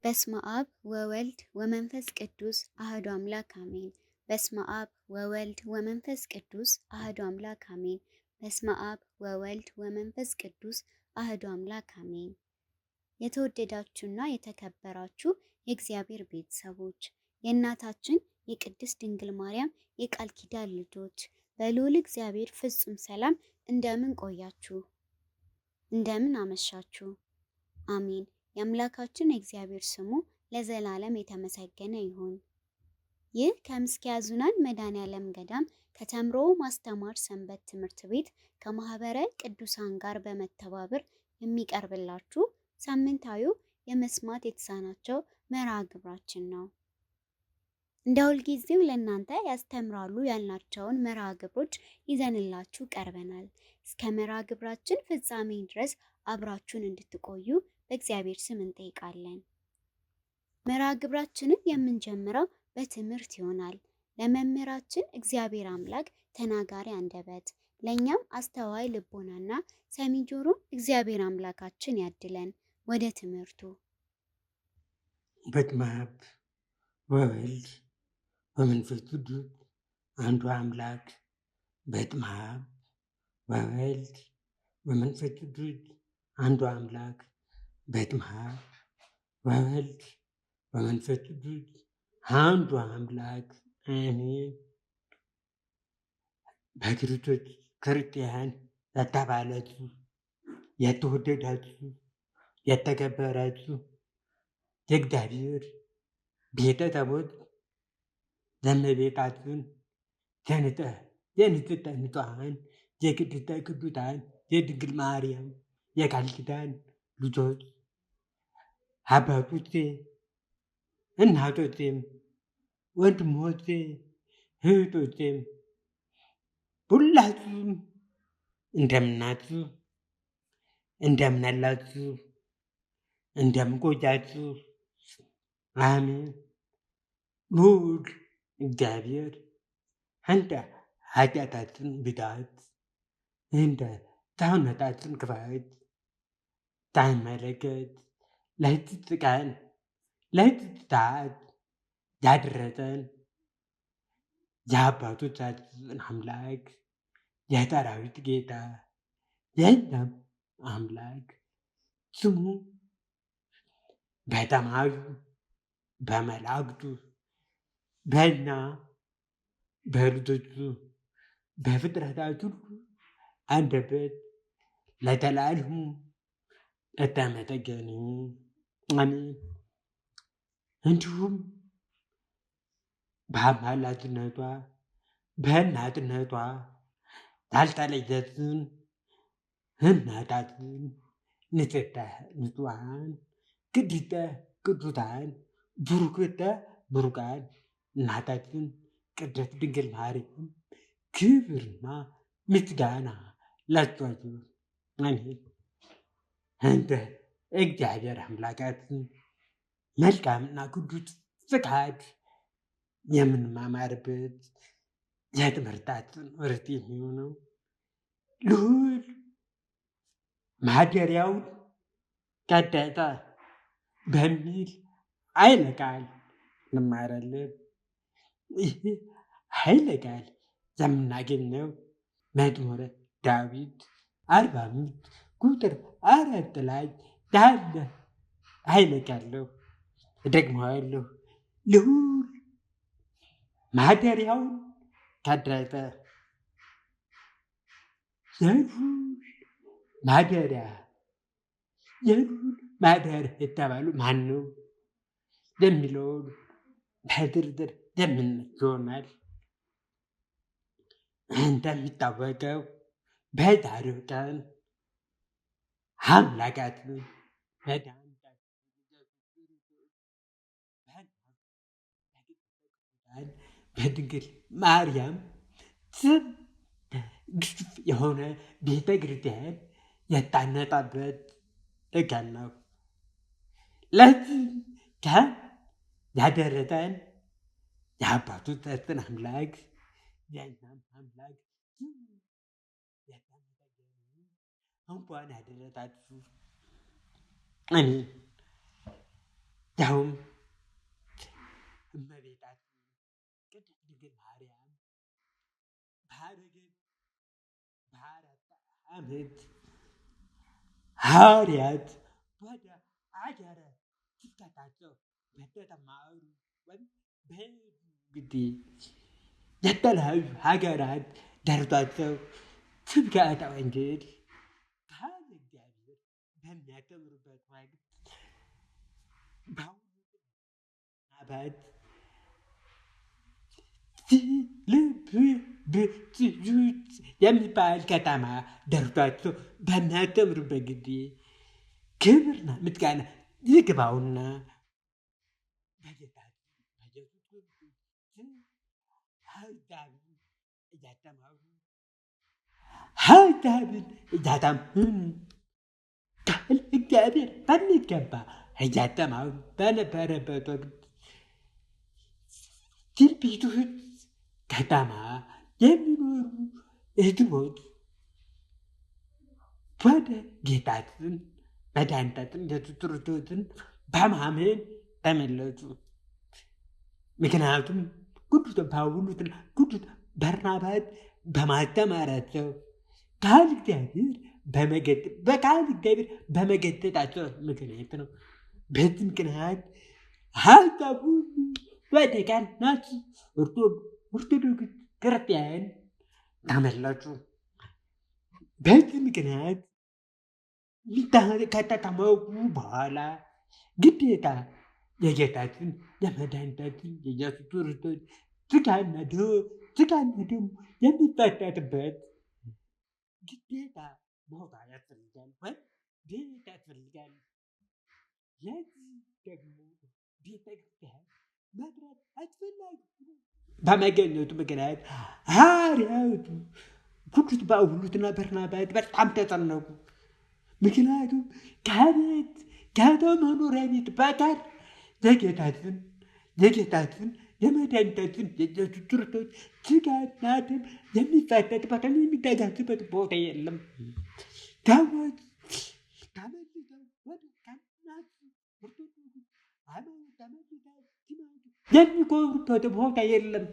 በስመ አብ ወወልድ ወመንፈስ ቅዱስ አህዱ አምላክ አሜን። በስመ አብ ወወልድ ወመንፈስ ቅዱስ አህዱ አምላክ አሜን። በስመ አብ ወወልድ ወመንፈስ ቅዱስ አህዱ አምላክ አሜን። የተወደዳችሁና የተከበራችሁ የእግዚአብሔር ቤተሰቦች የእናታችን የቅድስት ድንግል ማርያም የቃል ኪዳን ልጆች በልዑል እግዚአብሔር ፍጹም ሰላም እንደምን ቆያችሁ? እንደምን አመሻችሁ? አሜን። የአምላካችን የእግዚአብሔር ስሙ ለዘላለም የተመሰገነ ይሁን። ይህ ከምስኪያ ኅዙናን መድኃኔዓለም ገዳም ከተምሮ ማስተማር ሰንበት ትምህርት ቤት ከማህበረ ቅዱሳን ጋር በመተባበር የሚቀርብላችሁ ሳምንታዊው የመስማት የተሳናቸው መርሃ ግብራችን ነው። እንደ ሁልጊዜው ለእናንተ ያስተምራሉ ያልናቸውን መርሃ ግብሮች ይዘንላችሁ ቀርበናል። እስከ መርሃ ግብራችን ፍጻሜ ድረስ አብራችሁን እንድትቆዩ በእግዚአብሔር ስም እንጠይቃለን። መርሃ ግብራችንን የምንጀምረው በትምህርት ይሆናል። ለመምህራችን እግዚአብሔር አምላክ ተናጋሪ አንደበት፣ ለእኛም አስተዋይ ልቦናና ሰሚ ጆሮ እግዚአብሔር አምላካችን ያድለን። ወደ ትምህርቱ። በስመ አብ ወወልድ ወመንፈስ ቅዱስ አንዱ አምላክ። በስመ አብ ወወልድ ወመንፈስ ቅዱስ አንዱ አምላክ። በስመ አብ ወወልድ ወመንፈስ ቅዱስ አንዱ አምላክ አሜን። በክርስቶስ ክርስቲያን የተባላችሁ የተወደዳችሁ የተከበራችሁ የእግዚአብሔር ቤተሰቦች ዘመቤታችን የንጽሕተ ንጹሐን የቅድስተ ቅዱሳን የድንግል ማርያም የቃል ኪዳን ልጆች አባቶቼ፣ እናቶቼም፣ ወንድሞቼ፣ እህቶቼም ሁላችሁም እንደምናችሁ፣ እንደምናላችሁ፣ እንደምቆያችሁ አሜን። ልዑል እግዚአብሔር እንደ ኃጢአታችን ብዛት እንደ ሰውነታችን ክፋት ሳይመለከት ለዚች ቀን ለዚች ሰዓት ያደረሰን የአባቶቻችን አምላክ የሰራዊት ጌታ የእኛም አምላክ ስሙ በሰማዩ በመላእክቱ በእኛ በልጆቹ በፍጥረታት ሁሉ አንደበት ለዘላለሙ የተመሰገነ አሜን። እንዲሁም በአማላጅነቷ በእናትነቷ ያልተለየችን እናታችን ንጽሕተ ንጹሐን ቅድስተ ቅዱሳን ቡርክተ ቡሩካን እናታችን ቅድስት ድንግል ማርያም ክብርና ምስጋና ለእሷ ይሁን አሜን። እንደ እግዚአብሔር አምላካችን መልካምና ቅዱስ ፍቃድ የምንማማርበት የትምህርታችን ርዕስ የሚሆነው ልዑል ማደሪያውን ቀደሰ በሚል ኃይለ ቃል እንማራለን። ይህ ኃይለ ቃል የምናገኘው መዝሙረ ዳዊት 45 ቁጥር 4 ላይ ያለ ኃይለ ቃል ነው። እደግመዋለሁ። ልዑል ማደሪያውን ቀደሰ። የልዑል ማደሪያ የተባሉ ማን ነው የሚለውን በዝርዝር የምናይ ይሆናል። እንደሚታወቀው በዛሬው ቀን አምላካችን መድኃኒታችን በድንግል ማርያም ስም ግዙፍ የሆነ ቤተ ክርስቲያን የታነጸበት ቀን ነው። ለዚህ ቀን ያደረሰን የአባቶቻችን አምላክ የእኛም አምላክ እንኳን ያደረሳችሁ። አሜን። ያውም እመቤታችን ቅድስት ድንግል ማርያም በአራት ዓመት ሐዋርያት ወደ አገረ ስብከታቸው በተሰማሩ ወይም በሄዱ ጊዜ የተለያዩ ሀገራት ደርሷቸው ስብከተ ወንጌል ቃለ እግዚአብሔር በሚያስተምሩበት ወቅት በአሁኑ ዓመት ልብብትዩት የሚባል ከተማ ደርሷቸው በሚያስተምሩበት ጊዜ ክብርና ምስጋና ይግባውና በጌታችን በኢየሱስ ክርስቶስ አሕዛብን እያስተማሩ ቃል እግዚአብሔር በሚገባ እያስተማሩ በነበረበት ወቅት ትንቢቶች ከተማ የሚኖሩ ሕዝቦች ወደ ጌታችን መድኃኒታችን ኢየሱስ ክርስቶስን በማመን ተመለሱ። ምክንያቱም ቅዱስ ጳውሎስና ቅዱስ በርናባስ በማስተማራቸው ቃል እግዚአብሔር በመገጠጣቸው ምክንያት ነው። በዚህ ምክንያት አሕዛብ ሁሉ ወደ ቀናች ኦርቶዶክስ ክርስቲያን ተመለሱ። በዚህ ምክንያት ከተጠመቁ በኋላ ግዴታ የጌታችን የመድኃኒታችን የኢየሱስ ክርስቶስ ሥጋና ደሙ የሚፈተትበት ግዴታ ቦታ ያስፈልጋል ወይም ቤት ያስፈልጋል። ለዚህ ደግሞ ቤተ ክርስቲያን መድረስ አስፈላጊ በመገኘቱ ምክንያት ሐዋርያቱ ቅዱስ ጳውሎስና በርናባስ በጣም ተጨነቁ። ምክንያቱም ከመኖሪያ ቤት በቀር የጌታችን የመድኃኒታችን የኢየሱስ ክርስቶስ ሥጋና ደም የሚፈተትበት የሚዘጋጅበት ቦታ የለም። ሰዎች ተመልሰው ወደ ቀናች ኦርቶዶክስ ሃይማኖት ተመልሰው ሲመጡ የሚቆርቡበት ቦታ የለም።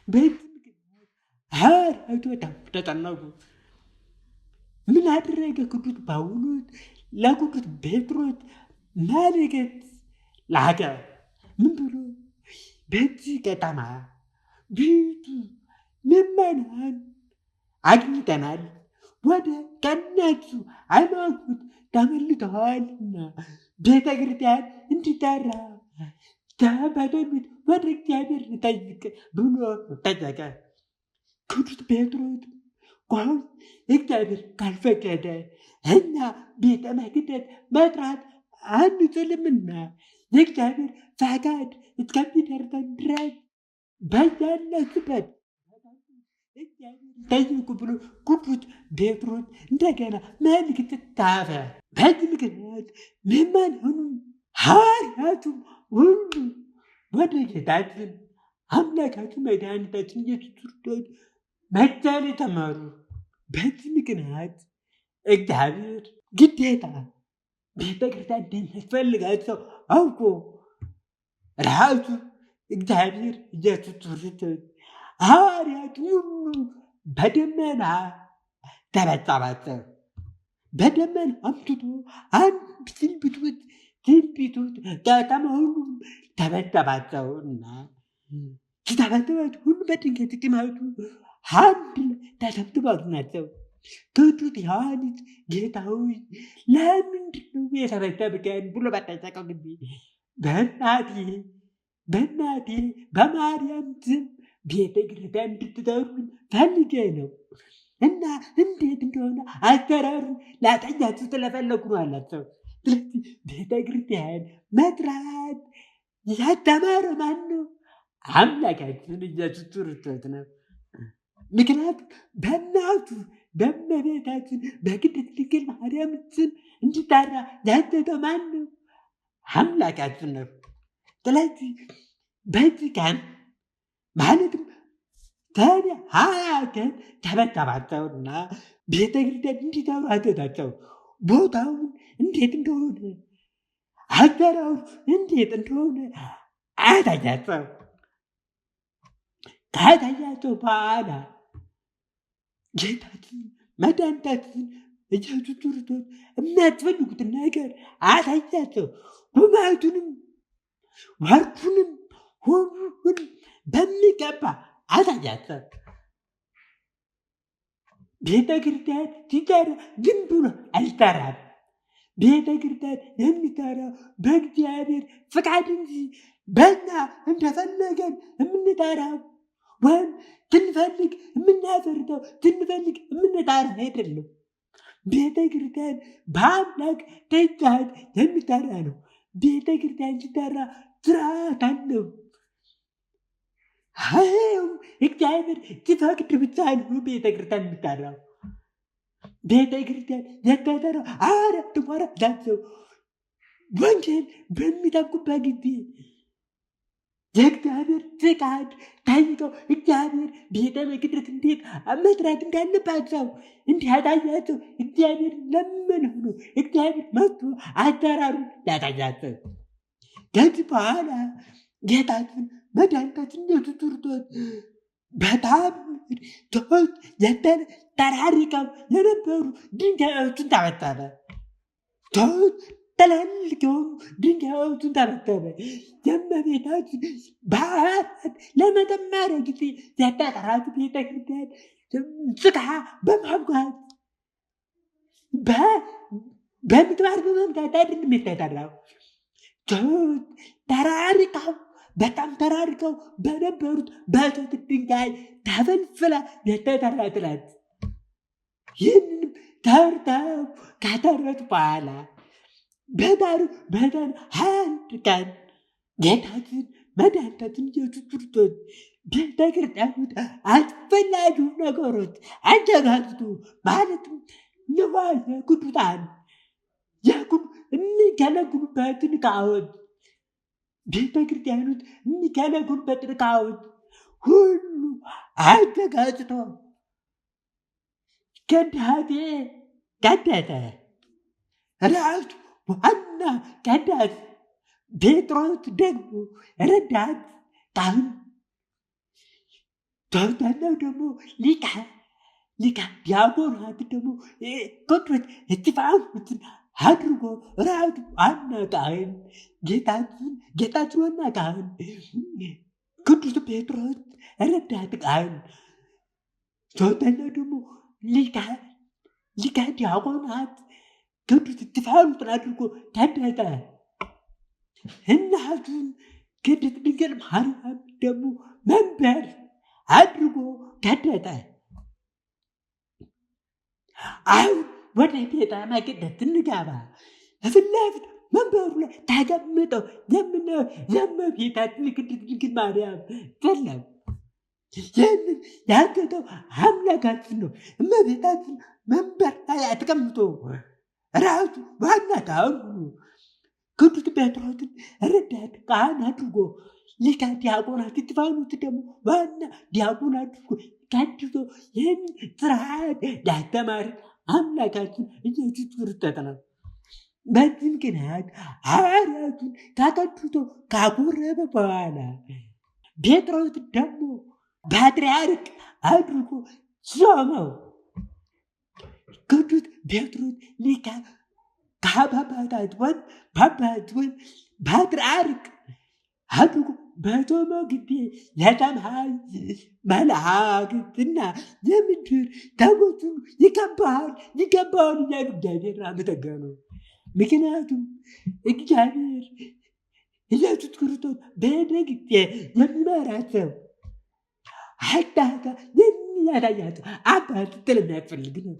በዚህ ምክንያት ሐዋርያቱ በጣም ተጨነቁ። ምን አደረገ ቅዱስ ጳውሎስ? ለቅዱስ ጴጥሮስ መልእክት ላከ። ምን ብሎ? በዚህ ከተማ ብዙ ምዕመናን አግኝተናል፣ ወደ ቀናች ሃይማኖት ተመልሰዋልና ቤተ ክርስቲያን እንዲጠራ በቶሎት ወደ እግዚአብሔር ጠይቅ ብሎ ጠየቀ። ቅዱስ ጴጥሮስ ቆይ እግዚአብሔር ካልፈቀደ እኛ ቤተ መቅደስ መጥራት አንችልምና የእግዚአብሔር ፈቃድ እስከሚደርሰን ድረስ በያለንበት እግዚአብሔር ጠይቁ ብሎ ቅዱስ ጴጥሮስ እንደገና መልእክት ጻፈ። በዚህ ምክንያት ምዕመናኑ ሐዋርያቱም ሁሉ ወደ ጌታችን አምላካችን መድኃኒታችን ኢየሱስ ክርስቶስ መጸለይ ተማሩ። በዚህ ምክንያት እግዚአብሔር ግዴታ ቤተ ክርስቲያን እንደሚያስፈልጋቸው አውቆ ራሱ እግዚአብሔር ኢየሱስ ክርስቶስ ሐዋርያቱ ሁሉ በደመና ተበተባቸው። በደመና አምጥቶ አንድ ትንቢቶች ከተማ ሁሉ ተበተባቸውና ሲተበተባቸው ሁሉ በድንገት ሲመጡ አንድ ተሰብስበው ናቸው። ቅዱስ ዮሐንስ ጌታ ሆይ ለምንድን ነው የሰበሰብከን ብሎ በጠየቀው ጊዜ በእናቴ በማርያም ስም ቤተ ክርስቲያን እንድትጠሩኝ ፈልጌ ነው እና እንዴት እንደሆነ አሰራሩን ላጠኛችሁ ስለፈለጉ ነው አላቸው። ስለዚህ ቤተ ክርስቲያን መጥራት ያስተማረ ማን ነው? አምላካችን ኢየሱስ ክርስቶስ ነው። ምክንያቱም በእናቱ በእመቤታችን በቅድስት ድንግል ማርያም ስም እንዲጠራ ያዘዘው ማን ነው? አምላካችን ነው። ስለዚህ በዚህ ቀን ማለትም ሰኔ 20 ቀን ተበተባቸውና ቤተ ክርስቲያን እንዲጠሩ አዘዛቸው። ቦታውን እንዴት እንደሆነ አሰራሩ እንዴት እንደሆነ አያታያቸው። ካታያቸው በኋላ ጌታችን መድኃኒታችን ኢየሱስ ክርስቶስ የሚያስፈልጉትን ነገር አሳያቸው። ቁመቱንም ወርቁንም ሁሉንም በሚገባ አሳያቸው። ቤተ ክርስቲያን ሲጠራ ዝም ብሎ አልጠራም። ቤተ ክርስቲያን የሚጠራው በእግዚአብሔር ፍቃድ እንጂ በእኛ እንደፈለገን የምንጠራው ወይም ስንፈልግ የምናፈርተው ስንፈልግ የምንጠራ አይደለም። ቤተ ክርስቲያን በአምላክ ትእዛዝ የሚጠራ ነው። ቤተ ክርስቲያን ሲጠራ ስርዓት አለው። እግዚአብሔር ሲፈቅድ ብቻ ነው ቤተ ክርስቲያን የሚጠራው። ቤተ ክርስቲያን የተጠራው ሐዋርያት ናቸው። ወንጌል በሚጠብቁበት ጊዜ የእግዚአብሔር ፍቃድ ጠይቀው እግዚአብሔር ቤተ መቅደስ እንዴት መስራት እንዳለባቸው እንዲያሳያቸው እግዚአብሔር ለመነው ነው። እግዚአብሔር መጥቶ አሰራሩን ያሳያቸው። ከዚህ በኋላ ጌታችን መድኃኒታችን ኢየሱስ ክርስቶስ በጣም ተራርቀው የነበሩ ድንጋዮችን ተበተነ። ትላልቅ የሆኑ ድንጋዮችን ተበተነ። የእመቤታችን በዓላት ለመጀመሪያ ጊዜ የተጠራች ቤተ ክርስቲያን ጭቃ በማብኳት በምግባር በመምታት አይደለም የተጠራው። ተራርቀው በጣም ተራርቀው በነበሩት በእቶን ድንጋይ ተፈልፍላ የተጠራች ናት። ይህንንም ተርተው ከተረቱ በኋላ በዳሩ 21 ቀን ጌታችን መድኃኒታችን ኢየሱስ ክርስቶስ ቤተ ክርስቲያን አስፈላጊ ነገሮች አዘጋጅቶ ማለትም ንዋየ ቅዱሳን የሚገለግሉበትን ዕቃዎች ቤተ ክርስቲያን ውስጥ የሚገለግሉበትን ዕቃዎች ሁሉ አዘጋጅቶ ከዳቴ ቀደሰ። ራሱ ዋና ቀዳስ ጴጥሮስ ደግሞ ረዳት ካህን፣ ሶስተኛው ደግሞ ሊቀ ዲያቆናት ደግሞ ቅዱስ እስጢፋኖስን አድርጎ ራሱ ዋና ካህን ጌታችን ዋና ካህን፣ ቅዱስ ጴጥሮስ ረዳት ካህን፣ ሶስተኛው ደግሞ ሊቀ ዲያቆናት ቅዱስ እስጢፋኖስን አድርጎ ቀደሰ። እናቱን ቅድስት ድንግል ማርያም ደግሞ መንበር አድርጎ ቀደሰ። አሁን ወደ ቤተ መቅደስ ስንገባ ፊት ለፊት መንበሩ ላይ ተቀምጠው የምናየው የእመቤታችን ቅድስት ድንግል ማርያም የለም። ይህንን ያገጠው አምላካችን ነው። እመቤታችን መንበር ላይ አትቀምጦ ራሱ ዋና ካህኑ ቅዱስ ጴጥሮስን ረዳት ካህን አድርጎ ሊቀ ዲያቆናት እስጢፋኖስ ደግሞ ዋና ዲያቆን አድርጎ ቀድሶ ይህን ስርዓት ያስተማረ አምላካችን ኢየሱስ ክርስቶስ ነው። በዚህ ምክንያት ሐዋርያቱን ተቀድሶ ካቆረበ በኋላ ጴጥሮስ ደግሞ ፓትርያርክ አድርጎ ሾመው። ቅዱስ ጴጥሮስ ሊቀ ጳጳሳት ወይም ፓትርያርክ አድርጎ በሾመው ጊዜ የሰማይ መላእክትና የምድር ሰዎች ሁሉ ይገባሃል እያሉ እግዚአብሔር አመሰገኑ። ምክንያቱም እግዚአብሔር ኢየሱስ ክርስቶስ በሄደ ጊዜ የሚመራቸው አዳታ የሚያሳያቸው አባት ስለሚያስፈልግ ነው።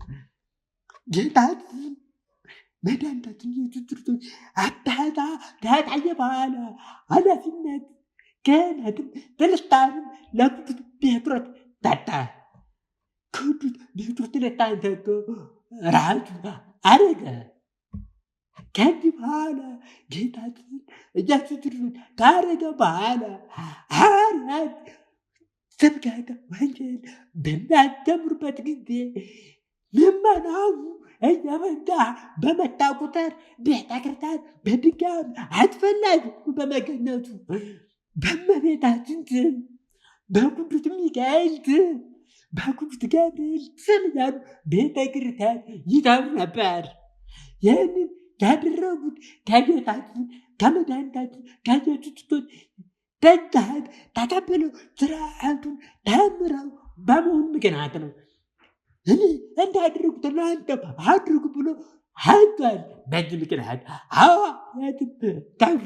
ጌታችን መድኃኒታችን ኢየሱስ ክርስቶስ አዳታ ካሳየ በኋላ ኃላፊነት ክህነትም ስልጣንም ለቅዱስ ጴጥሮስ ሰጠ። ቅዱስ ጴጥሮስ ስልጣን ሰጥቶ ራሱ አረገ። ከዚህ በኋላ ጌታችን ኢየሱስ ክርስቶስ ካረገ በኋላ ሐዋርያት ስብከተ ወንጌል በሚያስተምሩበት ጊዜ ምዕመናኑ እየበዛ በመጣ ቁጥር ቤተ ክርስቲያን በድጋም አስፈላጊ በመገኘቱ በእመቤታችን ስም በቅዱስ ሚካኤል ስም በቅዱስ ገብርኤል ስም እያሉ ቤተ ክርስቲያን ይጠሩ ነበር። ይህንን ያደረጉት ከጌታችን ከመድኃኒታችን ከኢየሱስ ክርስቶስ በዛት ተቀብለው ስርዓቱን ተምረው በመሆኑ ምክንያት ነው። እኔ እንዳደረጉት እናንተም አድርጉ ብሎ ሀይቷል። በዚህ ምክንያት ሐዋርያትም ጠሩ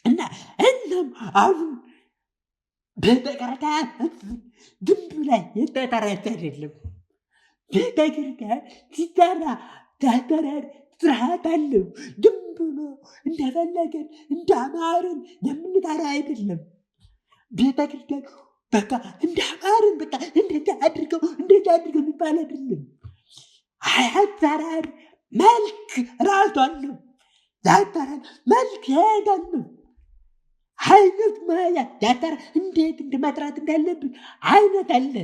እና እናም አሁን ቤተ ክርስቲያን ግንቡ ላይ የተጠራች አይደለም። ቤተ ክርስቲያን ሲጠራ ተጠራር ስርዓት አለው። ዝም ብሎ እንደፈለገን እንዳማርን የምንጠራ አይደለም። ቤተ ክርስቲያን በቃ እንዳማርን በቃ እንደዚህ አድርገው የሚባል አይደለም። አሰራር መልክ ራሱ አለው። የአሰራር መልክ ይሄዳሉ። አይነት ማያ ያጠራ እንዴት እንደመጥራት እንዳለብን አይነት አለ።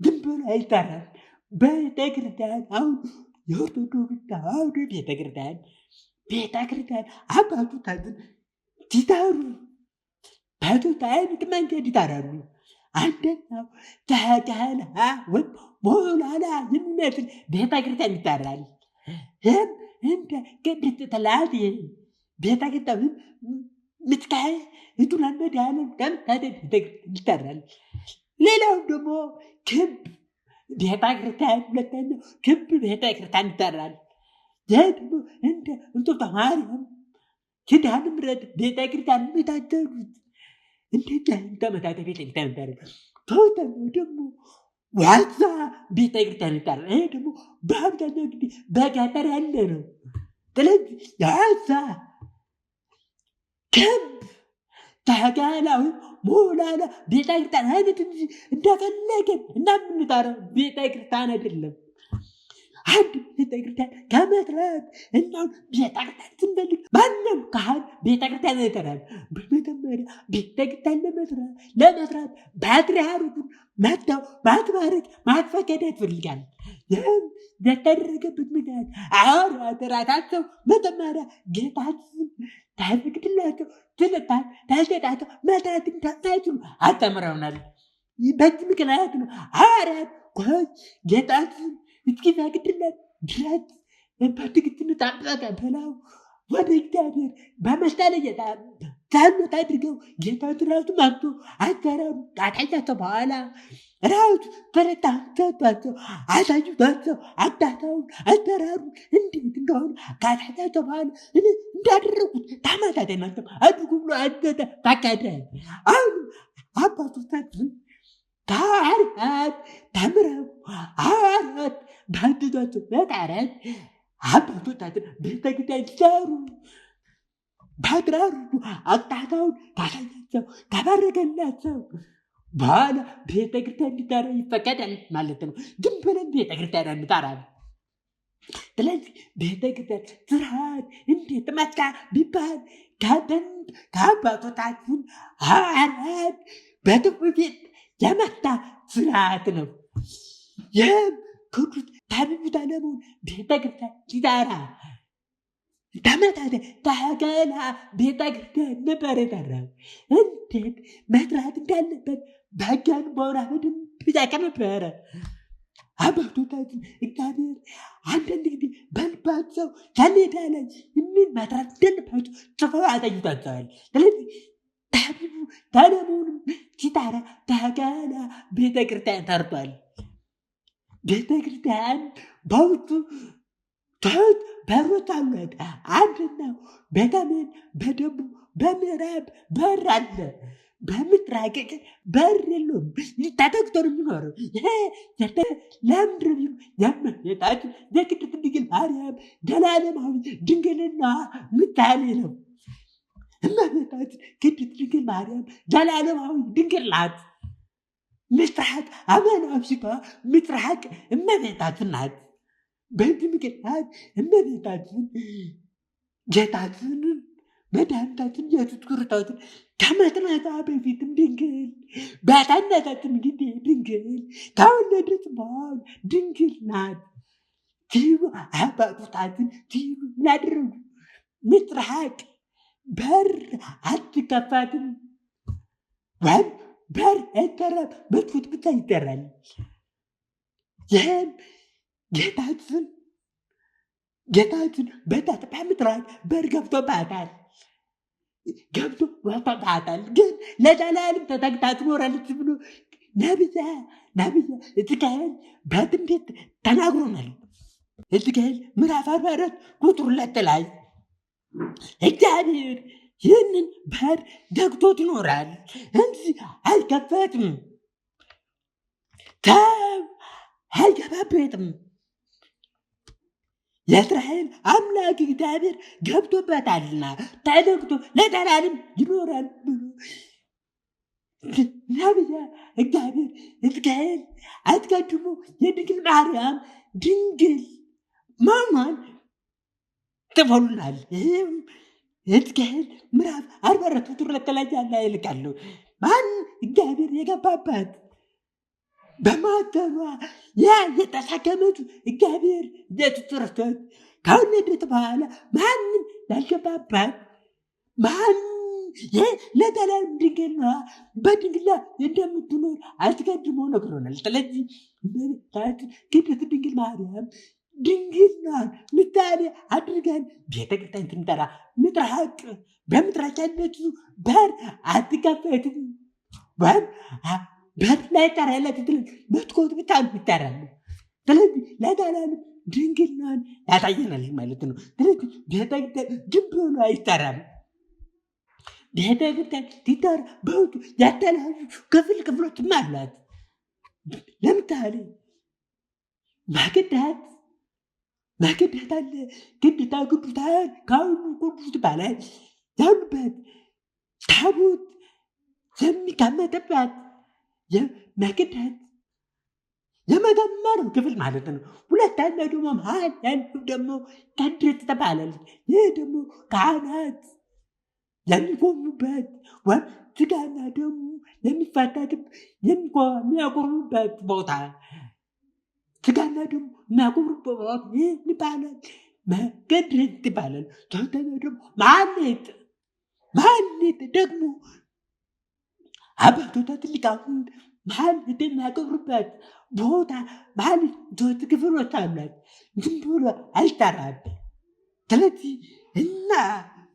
ዝም ብሎ አይጠራም። ቤተ ክርስቲያን አሁን የኦርቶዶክስ ተዋሕዶ ቤተ ክርስቲያን አባቶቻችን ሲጠሩ በሦስት አይነት መንገድ ይጠራሉ። አንደኛው ተቀላ ወይም ሞላላ የሚመስል ቤተ ክርስቲያን ይጠራል። ይህም እንደ ቅድስት ሥላሴ ቤተ ክርስቲያን ምትካሄድ እቱን መድኃኒዓለም ከምታደግ ይጠራል። ሌላው ደግሞ ክብ ቤተ ክርስቲያን፣ ሁለተኛው ክብ ቤተ ክርስቲያን ይጠራል። ይህ ደግሞ እንደ እንጦጦ ማርያም፣ ኪዳነ ምሕረት ቤተ ክርስቲያን የታደሉት እንደዚህ ተመሳሳይ ቤተ ክርስቲያን ይጠራል። ሶስተኛው ደግሞ ዋልታ ቤተ ክርስቲያን ይጠራል። ይሄ ደግሞ በአብዛኛው ጊዜ በገጠር ያለ ነው። ስለዚህ የዋልታ ክብ ተጋላዊ ሞላላ ቤተ ክርስቲያን አይነት እንጂ እንደፈለገን እና የምንጠራው ቤተ ክርስቲያን አይደለም። አንድ ቤተ ክርስቲያን ከመስራት እናም ቤተ ክርስቲያን ስንፈልግ ማንም ካህን ቤተ ክርስቲያን አይጠራም። በመጀመሪያ ቤተ ክርስቲያን ለመስራት ፓትርያርኩን መጥተው ማትባረክ ማትፈቀድ ያስፈልጋል። ይህም የተደረገበት ምክንያት ሐዋርያት ራሳቸው መጀመሪያ ጌታችን ታይፈቅድላቸው ስለታል ታልተዳቸው መስራት እንደማይችሉ አስተምረውናል። በዚህ ምክንያት ነው ሐዋርያት ጌታችን እስኪፈቅድለት ድረስ በትዕግስት ጠበቀ ብለው ወደ እግዚአብሔር በመስቀል ጸሎት አድርገው ጌታችን ራሱ መጥቶ አሰራሩ ካሳያቸው በኋላ ራሱ በረታን ሰጥቷቸው አሳዩቷቸው አዳታውን አሰራሩ እንዴት እንደሆነ ካሳያቸው በኋላ እንዳደረጉት ተመሳሳይ ናቸው አድርጉ ብሎ አዘዘ፣ ፈቀደ። አሁን አባቶቻችን ከሐዋርያት ተምረው ሐዋርያት ባዘዟቸው መሰረት አባቶቻችን ቤተክርስቲያን ሲሰሩ ፓትርያርኩ አቅጣጫውን ካሳያቸው ተባረከላቸው በኋላ ቤተክርስቲያን እንዲጠራ ይፈቀዳል ማለት ነው። ዝም ብለን ቤተክርስቲያን አንጠራም። ስለዚህ ቤተክርስቲያን ስርዓት እንዴት መጣ ቢባል ከጥንት ከአባቶቻችን ሐዋርያት በትውፊት የመጣ ስርዓት ነው። ይህም ቅዱስ ታቢቡ ሰለሞን ቤተክርስቲያን ሲጠራ ተመሳሳይ ተገላ ቤተክርስቲያን ነበር የጠራው። እንዴት መስራት እንዳለበት በሕጋን በሆነ በደንብ ያውቅ ነበረ። አባቶቻችን እግዚአብሔር አንዳንድ ጊዜ በልባቸው ሰሌዳ ላይ ምን መስራት እንዳለባቸው ጽፈው አሳይቷቸዋል። ስለዚህ ታቢቡ ሰለሞንም ሲጠራ ተገላ ቤተክርስቲያን ሰርቷል። ቤተክርስቲያን በውስጡ ሶስት በሮች አሏት። አንደኛው በሰሜን፣ በደቡብ፣ በምዕራብ በር አለ። በምስራቅ በር የለውም። ተዘግቶ ነው የሚኖረው። ይሄ ለምንድን ነው የእመቤታችን የቅድስት ድንግል ማርያም ዘላለማዊ ድንግልና ምሳሌ ነው። እመቤታችን ቅድስት ድንግል ማርያም ዘላለማዊ ድንግል ናት። ምስራቅ አመናዊ ሲባል ምስራቅ እመቤታችን ናት። በዚህ ምክንያት እመቤታችን ጌታችንን መድኃኒታችን ኢየሱስ ክርስቶስን ከመጥራቷ በፊትም ድንግል፣ በጸነሰችም ጊዜ ድንግል፣ ከወለደች በኋላ ድንግል ናት። ሲሉ አባቶቻችን ሲሉ ምን አደረጉ? ምስራቅ በር አትከፋትም ወይም በር አይጠራም፣ መስኮት ብቻ ይጠራል። ይህም ጌታችን በምስራቅ በር ገብቶባታል። ግን ለዘላለም ተዘግታ ትኖራለች ብሎ ነብየ ሕዝቅኤል በትንቢት ተናግሮናል። ሕዝቅኤል ምዕራፍ 44 ቁጥር 2 ላይ እግዚአብሔር ይህንን በር ዘግቶት ይኖራል እንጂ አይከፈትም፣ ሰው አይገባበትም። የእስራኤል አምላክ እግዚአብሔር ገብቶበታልና ተዘግቶ ለዘላለም ይኖራል ብሎ ነቢየ እግዚአብሔር ሕዝቅኤል አስቀድሞ የድንግል ማርያም ድንግል መሆኗን ጽፎልናል። ይህም ሕዝቅኤል ምዕራፍ 44 ቁጥር 2 ላይ ያለ ይልቃለሁ። ማን እግዚአብሔር የገባባት በማዕፀኗ ያ የተሸከመችው እግዚአብሔር ኢየሱስ ክርስቶስ ከወለደች በኋላ ማንም ያልገባባት ለዘላለም ድንግል ነዋ፣ በድንግልና እንደምትኖር አስቀድሞ ነግሮናል። ስለዚህ ቅድስት ድንግል ማርያም ድንግልናን ምሳሌ አድርገን ቤተክርስቲያን ስንጠራ ምስራቅ በምስራቅ ያለችው በር አትከፈትም ወይም በር ላይ ጠራለት መስኮት ብቻ ይጠራሉ። ስለዚህ ለዘላለም ድንግልናን ያሳየናል ማለት ነው። ስለዚህ ቤተክርስቲያን ዝም ብሎ አይጠራም። ቤተክርስቲያን ሲጠራ በውስጡ የተለያዩ ክፍሎችም አሏት። ለምሳሌ ማክዳት አለ። ቅድስተ ቅዱሳን ከሁሉ ቅዱስ ይባላል። ያሉበት ታቦት የሚቀመጥበት ማክዳት የመጀመሪያው ክፍል ማለት ነው። ሁለተኛ ደግሞ መሀል ያለው ደግሞ ቅድስት ትባላለች። ይህ ደግሞ ካህናት የሚቆሙበት ወይም ስጋና ደሙ የሚያቆርቡበት ቦታ፣ ስጋና ደሙ የሚያቆርቡበት ቦታ ይህ ይባላል ቅድስት ይባላል። ሶስተኛ ደግሞ ማህሌት ደግሞ አባቶቻችን ሊቃውንት ማህሌት የሚያከብሩበት ቦታ ማህሌት ሶስት ክፍሎች አሏት። ዝም ብሎ አይጠራም። ስለዚህ እና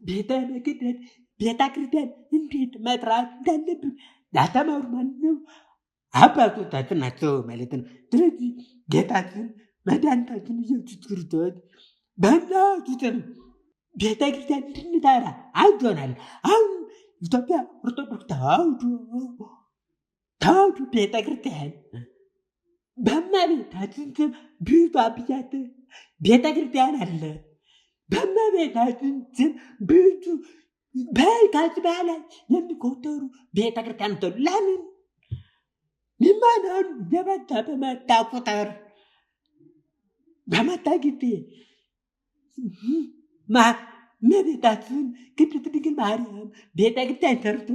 ቤተ መቅደስ ቤተ ክርስቲያን እንዴት መጥራት እንዳለብን ያስተማሩ ማነው? አባቶቻችን ናቸው ማለት ነው። ስለዚህ ጌታችን መድኃኒታችን ኢየሱስ ክርስቶስ በእናቱ ስም ቤተ ክርስቲያን እንድንጠራ አዞናል። አሁን ኢትዮጵያ ኦርቶዶክስ ተዋሕዶ ቤተ ክርስቲያን በእመቤታችን ስም ብዙ አብያተ ቤተ ክርስቲያን አለ። በእመቤታችን ስም ብዙ ከዚህ በላይ የሚቆጠሩ ቤተ ክርስቲያን ተሉ። ለምን ምዕመናኑ በመጣ ቁጥር በመጣ ጊዜ እመቤታችን ቅድስት ድንግል ማርያም ቤተ ክርስቲያን ሰርቶ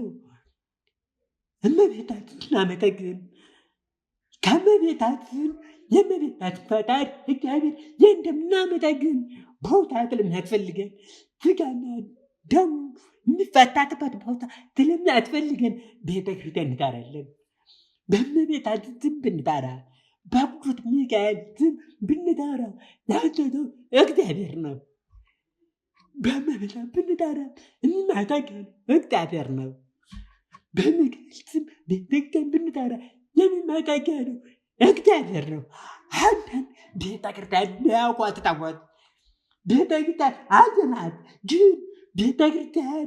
እመቤታችን ስናመሰግን ከእመቤታችን የእመቤታችን ፈጣሪ እግዚአብሔር እንደምናመሰግን ቦታ ስለሚያስፈልገን ስጋና ደሙ የሚፈታትበት ቦታ ስለሚያስፈልገን ቤተ ክርስቲያን እንጠራለን። በእመቤታችን ስም ብንጠራ፣ በቅዱስ ሚካኤል ስም ብንጠራ ያዘዘው እግዚአብሔር ነው። በእመቤታችን ብንጠራ የሚመሰገን እግዚአብሔር ነው። በሚካኤል ስም ቤተ ክርስቲያን ብንጠራ የሚመሰገነው እግዚአብሔር ነው። አንዳንድ ቤተ ክርስቲያን ሊያውቋት ታወት ቤተ ክርስቲያን አዘናት ግን ቤተ ክርስቲያን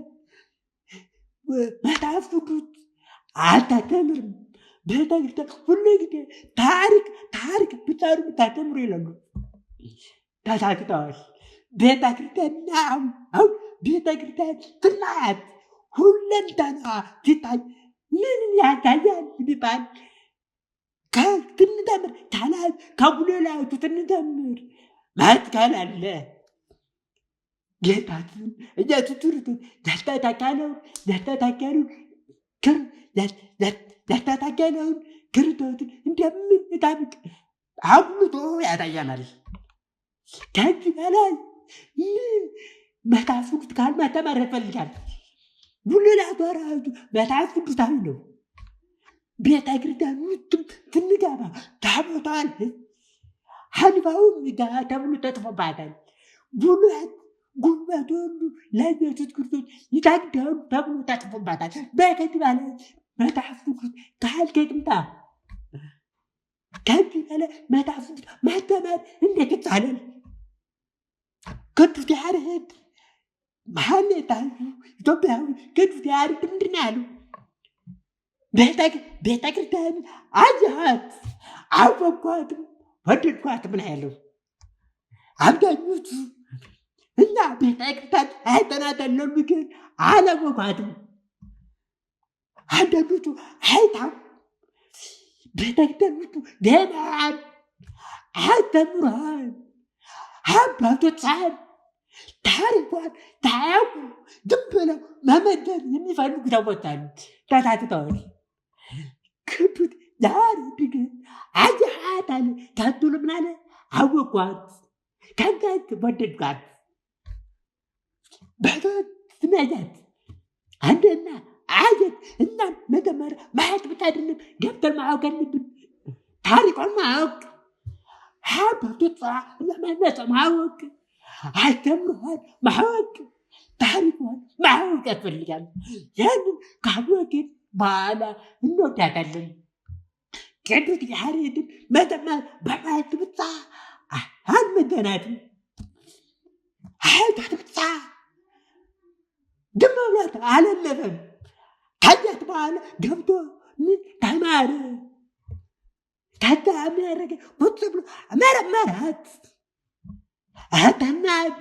መጽሐፍ ቅዱስ አታስተምርም። ቤተ ክርስቲያን ሁሉ ጊዜ ታሪክ ብቻ ነው የምታስተምሩ ይላሉ። ተሳስተዋል። ቤተ ክርስቲያን አሁን ቤተ ክርስቲያን ስናያት ሁለንተና ሲታይ ምን ያሳያል ቢባል ስንተምር ከጉልላቱ ስንተምር መስቀል አለ። ጌታችን ኢየሱስ ክርስቶስ ያስተካከለውን ክርስቶስን እንደምንጠብቅ አጉልቶ ያሳየናል። ከዚህ በላይ ምን መጽሐፍ ቅዱስ ካልማስተማር ያስፈልጋል? ጉልላቱ ራሱ መጽሐፍ ቅዱሳዊ ነው። ቤተ ክርስቲያን ውስጥም ስንገባ ታቦቷን ሀልፋውም ተብሎ ተጽፎባታል። ጉልበት ሁሉ ለኢየሱስ ክርስቶስ ይሰግዳሉ ተብሎ ተጽፎባታል። በከዚህ በላይ መጽሐፍ ቅዱስ ካልከጥምታ ከዚህ በላይ መጽሐፍ ቅዱስ ማስተማር እንዴት ይቻላል? ቅዱስ ያሬድ ማህሌታዊ ኢትዮጵያዊ ቅዱስ ያሬድ ምንድን ነው ያለው? ቤተ ክርስቲያን አየኋት፣ አወኳትም፣ ወደድኳትም ነው ያለው። አብዛኞቹ እና ቤተ ክርስቲያን አይተናታል ነው ግን አላወኳትም። አንዳንዶቹ አይታም ቤተ ክርስቲያን ውስጡ ገናን አስተምሯል። አባቶቿን ታሪኳን ታያውቁ ዝም ብለው መመደብ የሚፈልጉ ሰዎች አሉ። ተሳስተዋል። ቅዱስ ያሬድ ግን አየኋት አለ። ከንቱን ምን አለ? አወኳት፣ ከዛች ወደድኳት። በቶት ስመያት አንደና አየት እና መጀመሪያ ማየት ብቻ አይደለም ገብተን ማወቅ አለብን። ታሪኳን ማወቅ አባቶቿ ለመነሰ ማወቅ አስተምሯን ማወቅ ታሪኳን ማወቅ ያስፈልጋል። ያንን ካወቅን በኋላ እንወዳታለን። ቅዱስ ያሬድን መጀመሪያ በማየት ብቻ አንመደናትም። አይቷት ብቻ ዝም ብሏት አላለፈም። ከዚያት በኋላ ገብቶ ምን ተማረ? ከዛ ምን ያደረገ ቁጭ ብሎ መረመራት፣ አጠናት።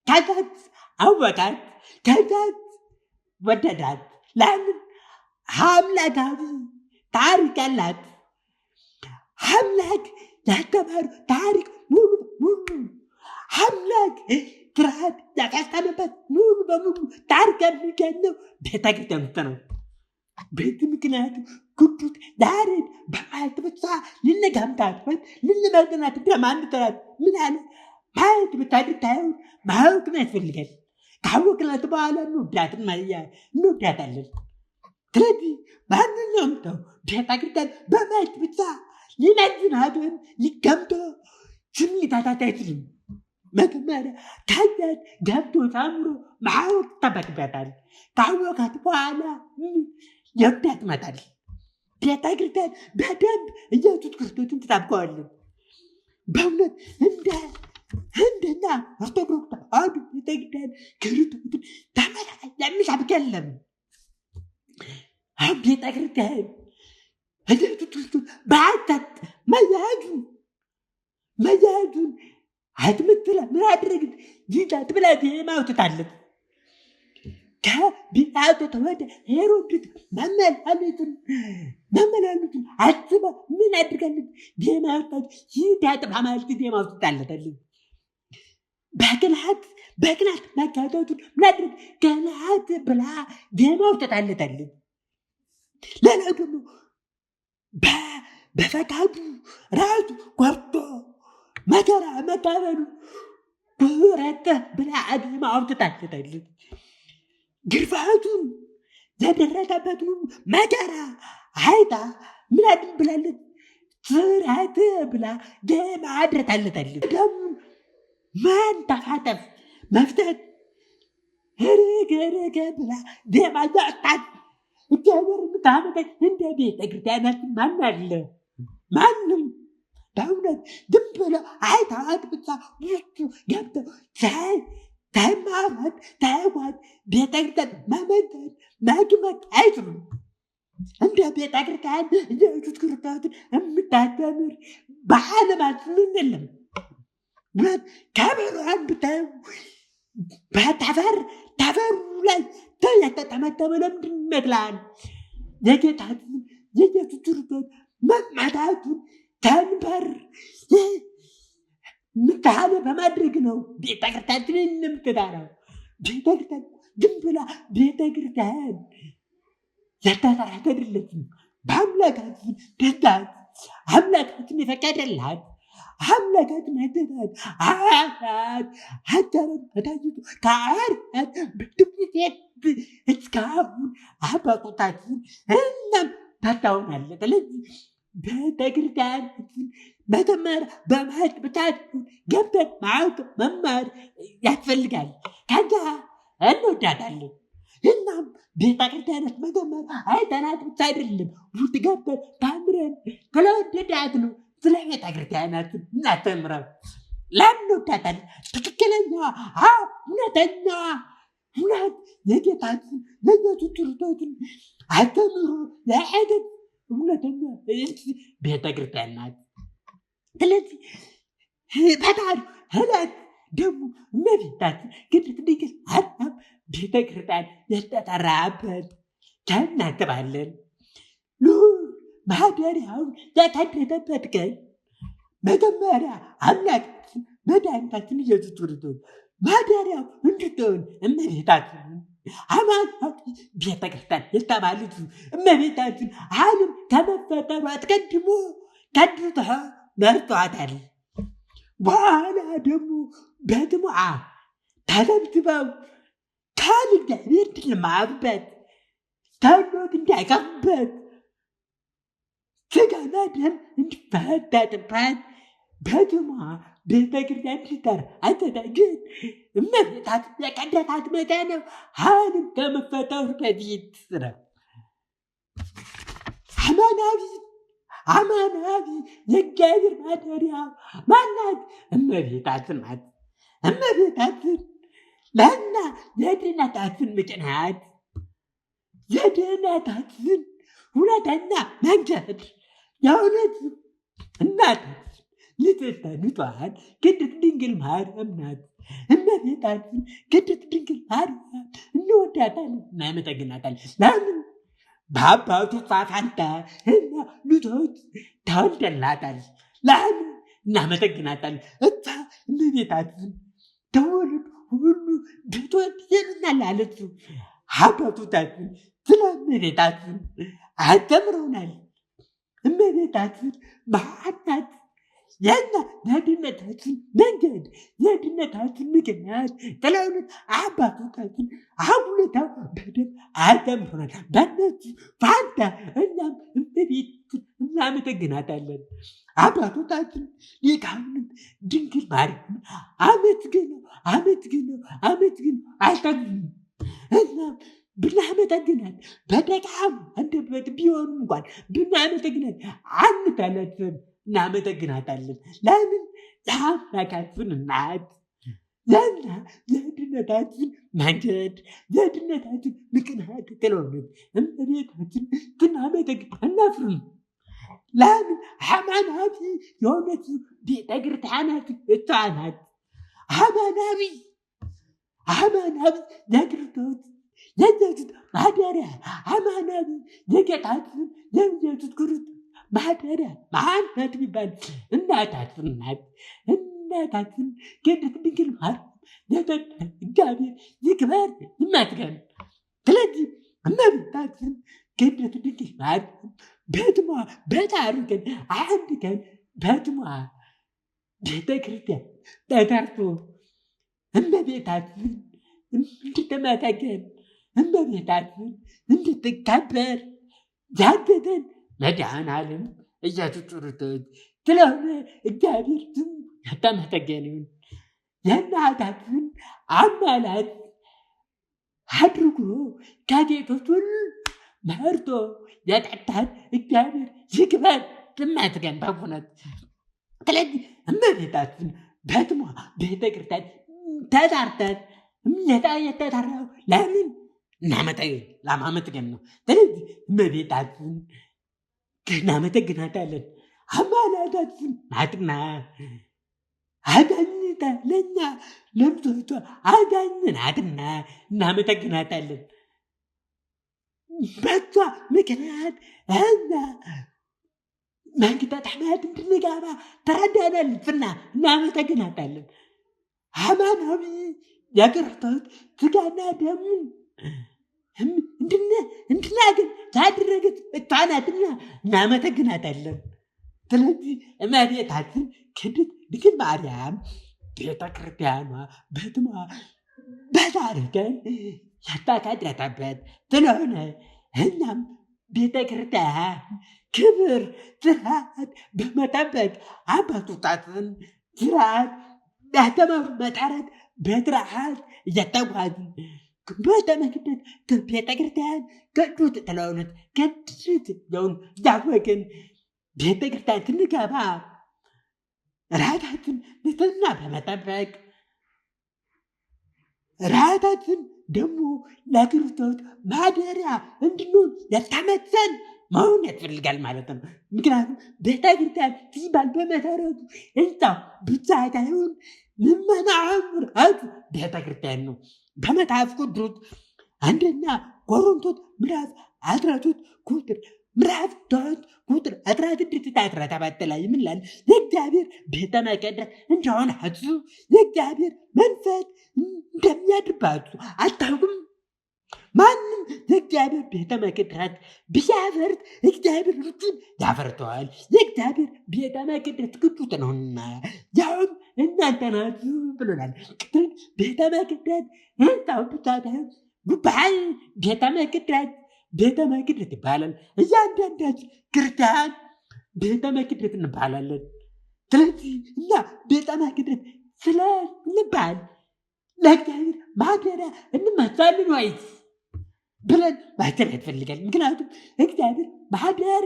ከዛት አወቃት፣ ከዛት ወደዳት። ለምን? አምላካዊ ታሪክ አላት። አምላክ ያስተማሩ ታሪክ ሙሉ አምላክ ፍርሃት ያቀጠለበት ሙሉ በሙሉ ታሪክ የሚገኘው ቤተክርስቲያን ውስጥ ነው። በዚህ ምክንያቱ ቅዱስ ያሬድ በማየት ብቻ ልንገምታት ወይም ልንመዝናት እንደማንጠራት ምን አለ? ማየት ብቻ ልታየው ማወቅ ያስፈልጋል። ካወቅናት በኋላ እንወዳታለን። ስለዚህ ማንኛውም ሰው ቤተክርስቲያን በማየት ብቻ ሊመዝናት ወይም ሊገምቶ ስሜታት አይችልም። መጀመሪያ ከዚያት ገብቶ ተምሮ ማወቅ ይጠበቅበታል። ካወቃት በኋላ የውዳት ይመጣል። ቤተክርስቲያን በደንብ ኢየሱስ ክርስቶስን ትጠብቀዋለች። በእውነት እንደና ኦርቶዶክስ ተዋሕዶ ቤተክርስቲያን ክርስቶስን ተመሳሳይ የሚሰብክ የለም። አሁን ቤተክርስቲያን ኢየሱስ ክርስቶስ በአንተት መያዙን አትምትለ ምን አድርግት ይዛት ብላ ዜማ አውጥታለት ከቢላጦስ ወደ ሄሮድስ መመላለሱን አስባ ምን አድርጋለት ዜማ አውጥታለት ይዛት በማለት ዜማ አውጥታለታለች። በቅናት መጋደቱን ምን አድርግ ቅናት ብላ ዜማ አውጥታለታለች። ሌላው ደግሞ በፈቃዱ ራሱ ቆርጦ መከራ መቀበሉ ኩረተ ብላ ዜማ አውጥታለታለች። ግርፋቱን የደረሰበት መከራ አይታ ምን አድን ብላለች? ስራት ብላ ዜማ አድርታለታለች። ደሙን መንተፋተፍ መፍተት ርገ ብላ ዜማ ያወጣች እግዚአብሔር የምታመጠች እንደ ቤተ ክርስቲያናችን ማን አለ? ማንም። በእውነት ዝም ብለው አይተዋት ብቻ ውስጡ ገብተው ተማሯት ታይዋት ቤተክርስቲያን መመንተን መግመት አይችሉም። እንደ ቤተክርስቲያን ኢየሱስ ክርስቶስን የምታስተምር በዓለማችን ምን የለም። ከበሮን ብታዩ ተፈሩ ላይ የተጠመጠመ ለምንድን ይመስላል? የጌታችን የኢየሱስ ክርስቶስ መመታቱን ተንበር ምታለ በማድረግ ነው ቤተክርስቲያንን የምትዳራው። ቤተክርስቲያን ዝም ብላ ቤተክርስቲያን የተሰራት አይደለችም። በአምላካችን ትእዛዝ አምላካችን የፈቀደላት አምላካችን አይተናል። አያት አዳረም በታይቱ ከአያት ብድብት እስካሁን አባቶቻችን እናም ታታውናለ። ስለዚህ ቤተክርስቲያናችን መተመር በማለት ብቻ ገብተን ማወቅ መማር ያስፈልጋል። ከዛ እንወዳታለን። እናም ቤተክርስቲያናት መተመር አይተናት ብቻ አይደለም ውስጥ ገብተን ታምረን ስለወደዳት ነው ስለ ቤተክርስቲያናት እናስተምረው። ለምንወዳታለን። ትክክለኛ እውነተኛ እውነት የጌታችን የኢየሱስ ክርስቶስን አስተምሮ የሄደት እውነተኛ ቤተክርስቲያን ናት። ስለዚህ ፈጣሪ እለት ደግሞ እመቤታችን ቅድስት ድንግል ማርያም ቤተክርስቲያን የተጠራበት እናስባለን። ማደሪያውን የተቀደሰበት ቀን መጀመሪያ አምላካችን መድኃኒታችን ኢየሱስ ክርስቶስ ማደሪያው እንድትሆን እመቤታችን ሃይማኖታዊ ቤተክርስቲያን የተባሉት እመቤታችን ዓለም ከመፈጠሩ አስቀድሞ ቀድሶ መርጧታል። በኋላ ደግሞ በጥሙዓ ተሰብስበው ቃል እግዚአብሔር እንዲማሩበት ተሎት እንዲያቀርቡበት ሥጋና ደም እንዲፈተትበት በጥሙዓ ቤተክርስቲያን እንዲጠራ አተዳግን እመቤታችን የቀደሳት መጠን ዓለም ከመፈጠሩ በፊት ነው። አማናዊ የእግዚአብሔር ማደሪያ ማናት? እመቤታችን ናት። እመቤታችን ለእኛ የድኅነታችን ምክንያት የድኅነታችን እውነተኛ መንገድ የእውነት እናታችን ንጽሕተ ንጹሐን ቅድስት ድንግል ማርያም ናት። እመቤታችን ቅድስት ድንግል ማርያም እንወዳታለን፣ እናመሰግናታለን። ለምን? በአባቱ ፋንታ እና ልጆች ተወልደላታል። ለምን? እናመሰግናታለን። እሷ እመቤታችን ተወልድ ሁሉ ልጆች ይሉናል አለችው። አባቶቻችን ስለ እመቤታችን አስተምረውናል። እመቤታችን ማናት? የኛ የድኅነታችን መንገድ የድኅነታችን ምክንያት ስለሆኑት አባቶቻችን አጉልተው በደንብ አስተምረውናል። በእነሱ ፋንታ እኛም እመቤታችን እናመሰግናታለን። አባቶቻችን ሊቃውንት ድንግል ማርያምን አመስግነው አልጠግቡም። እናም ብናመሰግናት በደካማ አንደበት ቢሆኑ እንኳን ብናመሰግናት አንተለትም፣ እናመሰግናታለን። ለምን? የአምላካችን እናት ለእኛ የድኅነታችን መንገድ የድኅነታችን ምክንያት ስለሆነች እመቤታችን ስናመሰግን አናፍርም። ለምን? ሃይማኖታዊ የሆነች ቤተክርስቲያናት እሷ ናት። ሃይማኖታዊ የክርስቶስ የኢየሱስ ማደሪያ ሃይማኖታዊ የጌታችን የኢየሱስ ክርስቶስ ማደሪያ ማናት ቢባል እናታችን ናት። እናታችን ቅድስት ድንግል ማርያም እግዚአብሔር ይክበር ይመስገን። ስለዚህ እመቤታችን ቅድስት ድንግል ማርያም በስሟ በጣሩ ቀን አንድ ቀን በስሟ ቤተክርስቲያን ተጠርቶ እመቤታችን እንድትመሰገን እመቤታችን እንድትከበር ያገዘን መድኃኔዓለም ኢየሱስ ክርስቶስ ስለሆነ እግዚአብሔር ስሙ የተመሰገነ ይሁን። የእናታችን አማላጅ አድርጎ ከጌቶች ሁሉ መርጦ የጠጣን እግዚአብሔር ይክበር ይመስገን በእውነት። ስለዚህ እመቤታችን በስሟ ቤተክርስቲያን ተጠርተን የተጠራው ለምን? ለማመስገን ነው። ስለዚህ እመቤታችን እናመሰግናታለን። አማላጃችን ናትና አዳኝታ ለእኛ ለብዙዎቿ አዳኝ ናትና እናመሰግናታለን። በሷ ምክንያት እኛ መንግሥተ ሰማያት እንድንገባ ተረዳናለችና እናመሰግናታለን። ሃይማኖታዊ የክርስቶስ ሥጋና ደሙን እንድናገኝ ያደረገች እሷ ናትና እናመሰግናታለን። ስለዚህ እመቤታችን ቅድስት ድንግል ማርያም ቤተ ክርስቲያኗ በትሟ በታሪክን ያታካደተበት ስለሆነ እኛም ቤተ ክርስቲያን ክብር ስርዓት በመጠበቅ አባቶቻችን ስርዓት ያስተማሩ መሰረት በስርዓት እየተጓዝን ቤተ መቅደስ ቤተ ክርስቲያን ቅዱስ ስለሆነች ቅድስት የሆኑ እያወቅን ቤተ ክርስቲያን ስንገባ ራሳችን ንጽሕና በመጠበቅ ራሳችን ደግሞ ለክርስቶስ ማደሪያ እንድንሆን የተመሰል መሆን ያስፈልጋል ማለት ነው። ምክንያቱም ቤተ ክርስቲያን ሲባል በመሰረቱ ሕንፃው ብቻ ሳይሆን ምዕመናን ራሱ ቤተ ክርስቲያን ነው። በመጽሐፍ ቅዱስ አንደኛ ቆሮንቶስ ምዕራፍ 13 ምዕራፍ 3 ቁጥር 16-17 ላይ ምን ይላል? የእግዚአብሔር ቤተ መቅደስ እንደሆናችሁ የእግዚአብሔር መንፈስ እንደሚያድርባችሁ አታውቁም? ማንም የእግዚአብሔር ቤተ መቅደስ ቢያፈርስ እግዚአብሔር እርሱን ያፈርሰዋል። የእግዚአብሔር ቤተ መቅደስ ቅዱስ ነውና ያውም እናንተ ናችሁ ብሎናል። ቤተ መቅደስ ሕንፃው ብቻ ሳይሆን ጉባኤ ቤተ መቅደስ ይባላል። እያንዳንዳችን ክርስቲያን ቤተ መቅደስ እንባላለን። ስለዚህ እኛ ቤተ መቅደስ ስለንባል ለእግዚአብሔር ማደሪያ እንመሳለን ወይስ ብለን ማሰብ ያስፈልጋል። ምክንያቱም እግዚአብሔር ማደር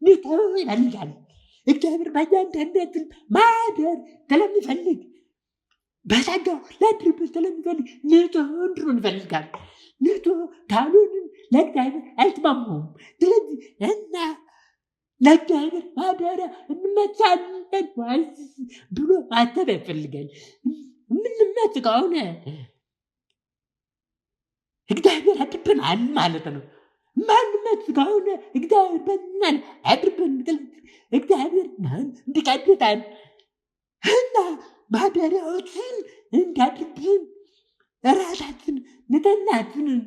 ንጹሕ ይፈልጋል። እግዚአብሔር በእያንዳንዳችን ማደር ስለሚፈልግ በጸጋው ሊያድርብን ስለሚፈልግ ንጹሕ እንድንሆን ይፈልጋል። ንጹሕ ካልሆንን ለእግዚአብሔር አይስማማውም። ስለዚህ እና ለእግዚአብሔር ማደሪያ እንመሳለን ወይስ ብሎ ማሰብ ያስፈልጋል። የምንመስ ከሆነ እግዚአብሔር ያድርብናል ማለት ነው። ማንመስ ከሆነ እግዚአብሔር በእኛን ያድርብን። እግዚአብሔር እንዲቀድሰን እና ማደሪያዎችን እንዲያድርብን ራሳችን ንጽሕናችንን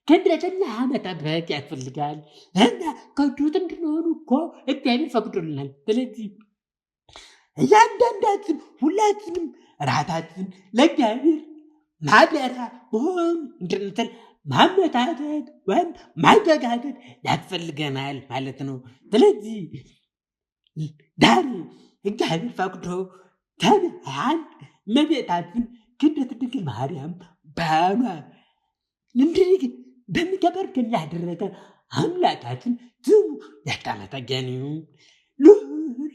ከእንደገና መጠበቅ ያስፈልጋል። እና ቅዱስ እንድንሆኑ እኮ እግዚአብሔር ፈቅዶልናል። ስለዚህ እያንዳንዳችን ሁላችንም ራሳችን ለእግዚአብሔር ማደሪያ መሆን እንድንችል ማመታተት ወይም ማዘጋጀት ያስፈልገናል ማለት ነው። ስለዚህ ዛሬ እግዚአብሔር ፈቅዶ አንድ እመቤታችን ቅድስት ድንግል ማርያም ባሏ እንዲህ በሚከበር ግን ያደረገ አምላካችን ስሙ የተመሰገነ ይሁን። ልዑል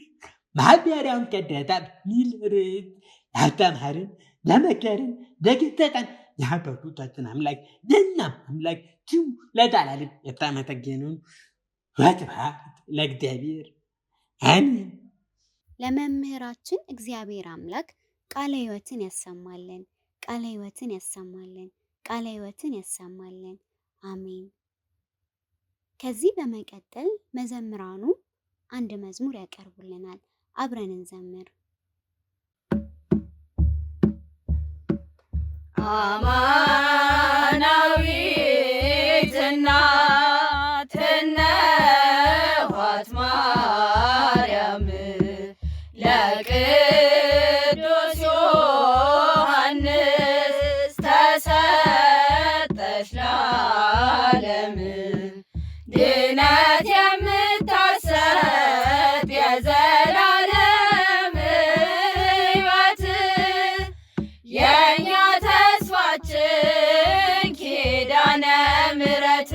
ማደሪያውን ቀደሰ በሚል ርዕስ ያስተማርን ለመከርን ለገሰጸን የአባቶቻችን አምላክ የእኛም አምላክ ስሙ ለዘላለም የተመሰገነ ይሁን። ወስብሐት ለእግዚአብሔር አሜን። ለመምህራችን እግዚአብሔር አምላክ ቃለ ሕይወትን ያሰማልን፣ ቃለ ሕይወትን ያሰማልን፣ ቃለ ሕይወትን ያሰማልን። አሜን። ከዚህ በመቀጠል መዘምራኑ አንድ መዝሙር ያቀርቡልናል። አብረን እንዘምር። አማናዊት እናት እነኋት ማርያም ለቅዱስ ዮሐንስ ተሰጠች ለዓለም ድነት የምታሰጥ የዘላለም ሕይወት የእኛ ተስፋችን ኪዳነ ምሕረት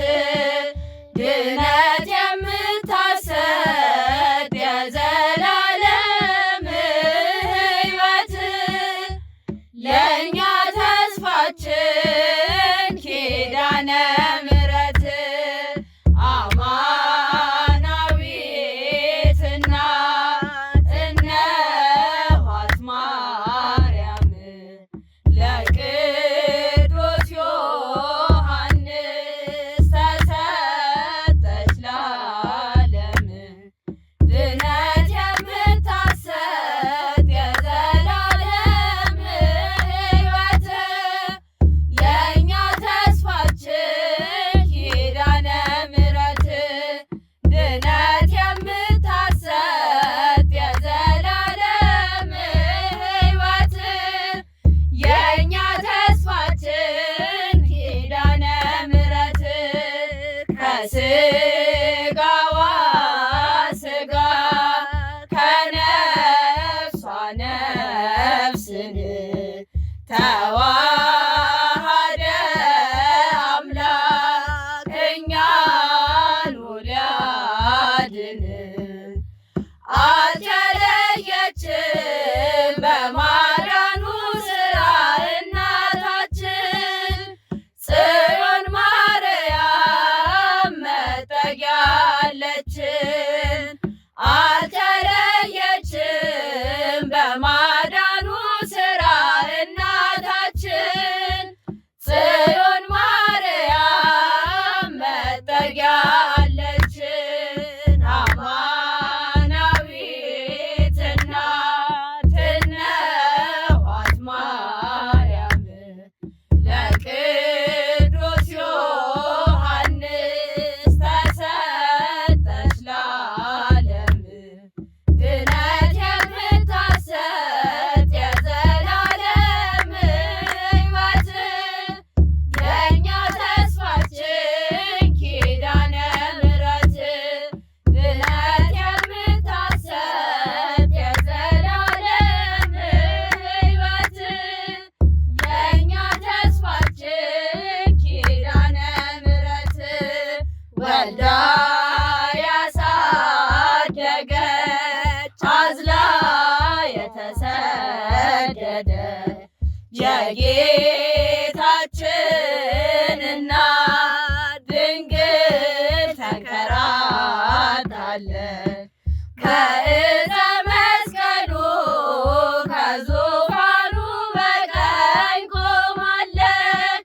ድነት የምታሰጥ የዘላለም ሕይወት ለእኛ ተስፋችን ኪዳነ ምሕረት አማናዊት እናት እነኋት ማርያም ለቅዱስ ዮሐንስ ተሰጠች ለዓለም ድነት የምታሰጥ የዘላለም ሕይወት ለእኛ ተስፋችን ኪዳነ ምሕረት ድነት የምታሰጥ ተዋሃደ አምላክ እኛኑ ሊያድን አልተለየችም በማዳኑ ሥራ እናታችን ጽዮን ማርያም መጠጊያ አለችን። አልተለየችም በማዳኑ ሥራ እናታችን ጽዮን ማርያም መጠጊያ አለችን። አማናዊት እናት እነኋት ማርያም ለቅዱስ ዮሐንስ ተሰጠች ለዓለም ድነት የምታሰጥ የዘላለም ሕይወት የእኛ ተስፋችን ኪዳነ ምሕረት ድነት የምታሰጥ የዘላለም ሕይወት የእኛ ተስፋችን ኪዳነ ምሕረት ወልዳ ያሳደገች አዝላ የተሰደደች የጌታችን እናት ድንግል ተንከራታለች ከዕፀ መስቀሉ ከዙፋኑ በቀኝ ቆማለች።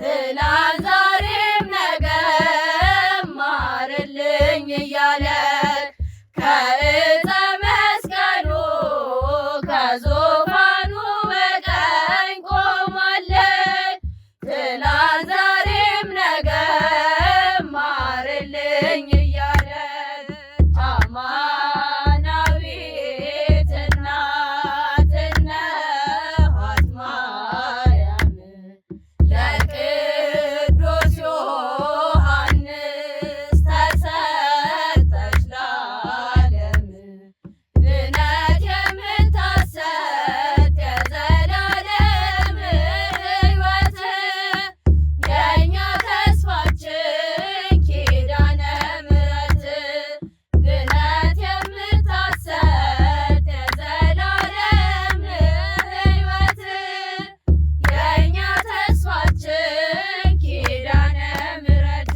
ትላንት ዛሬም ነገም ማርልኝ እያለች ከዕፀ መስቀሉ ከዙፋኑ በቀኝ ቆማለች። ትላንት ዛሬም ነገም ማርልኝ እያለች አማናዊት እናት እነኋት ማርያም ለቅዱስ ዮሐንስ ተሰጠች ለዓለም ድነት የምታሰጥ የዘላለም ሕይወት የእኛ ተስፋችን ኪዳነ ምሕረት ድነት የምታሰጥ የዘላለም ሕይወት የእኛ ተስፋችን ኪዳነ ምሕረት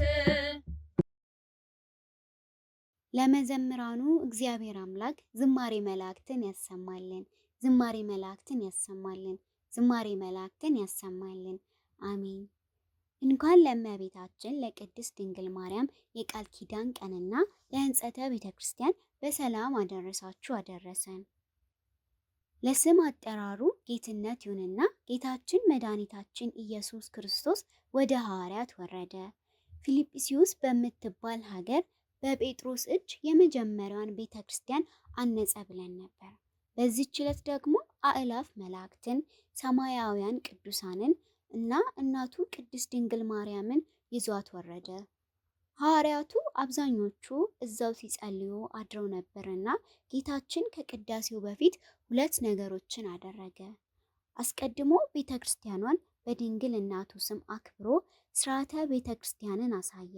ለመዘምራኑ እግዚአብሔር አምላክ ዝማሬ መላእክትን ያሰማልን፣ ዝማሬ መላእክትን ያሰማልን፣ ዝማሬ መላእክትን ያሰማልን። አሜን። እንኳን ለእመቤታችን ለቅድስት ድንግል ማርያም የቃል ኪዳን ቀንና ለሕንጸተ ቤተ ክርስቲያን በሰላም አደረሳችሁ አደረሰን። ለስም አጠራሩ ጌትነት ይሁንና ጌታችን መድኃኒታችን ኢየሱስ ክርስቶስ ወደ ሐዋርያት ወረደ። ፊልጵስዩስ በምትባል ሀገር በጴጥሮስ እጅ የመጀመሪያዋን ቤተ ክርስቲያን አነጸ ብለን ነበር። በዚህች ዕለት ደግሞ አእላፍ መላእክትን፣ ሰማያውያን ቅዱሳንን እና እናቱ ቅድስት ድንግል ማርያምን ይዟት ወረደ። ሐዋርያቱ አብዛኞቹ እዛው ሲጸልዩ አድረው ነበርና ጌታችን ከቅዳሴው በፊት ሁለት ነገሮችን አደረገ። አስቀድሞ ቤተ ክርስቲያኗን በድንግል እናቱ ስም አክብሮ ስርዓተ ቤተ ክርስቲያንን አሳየ።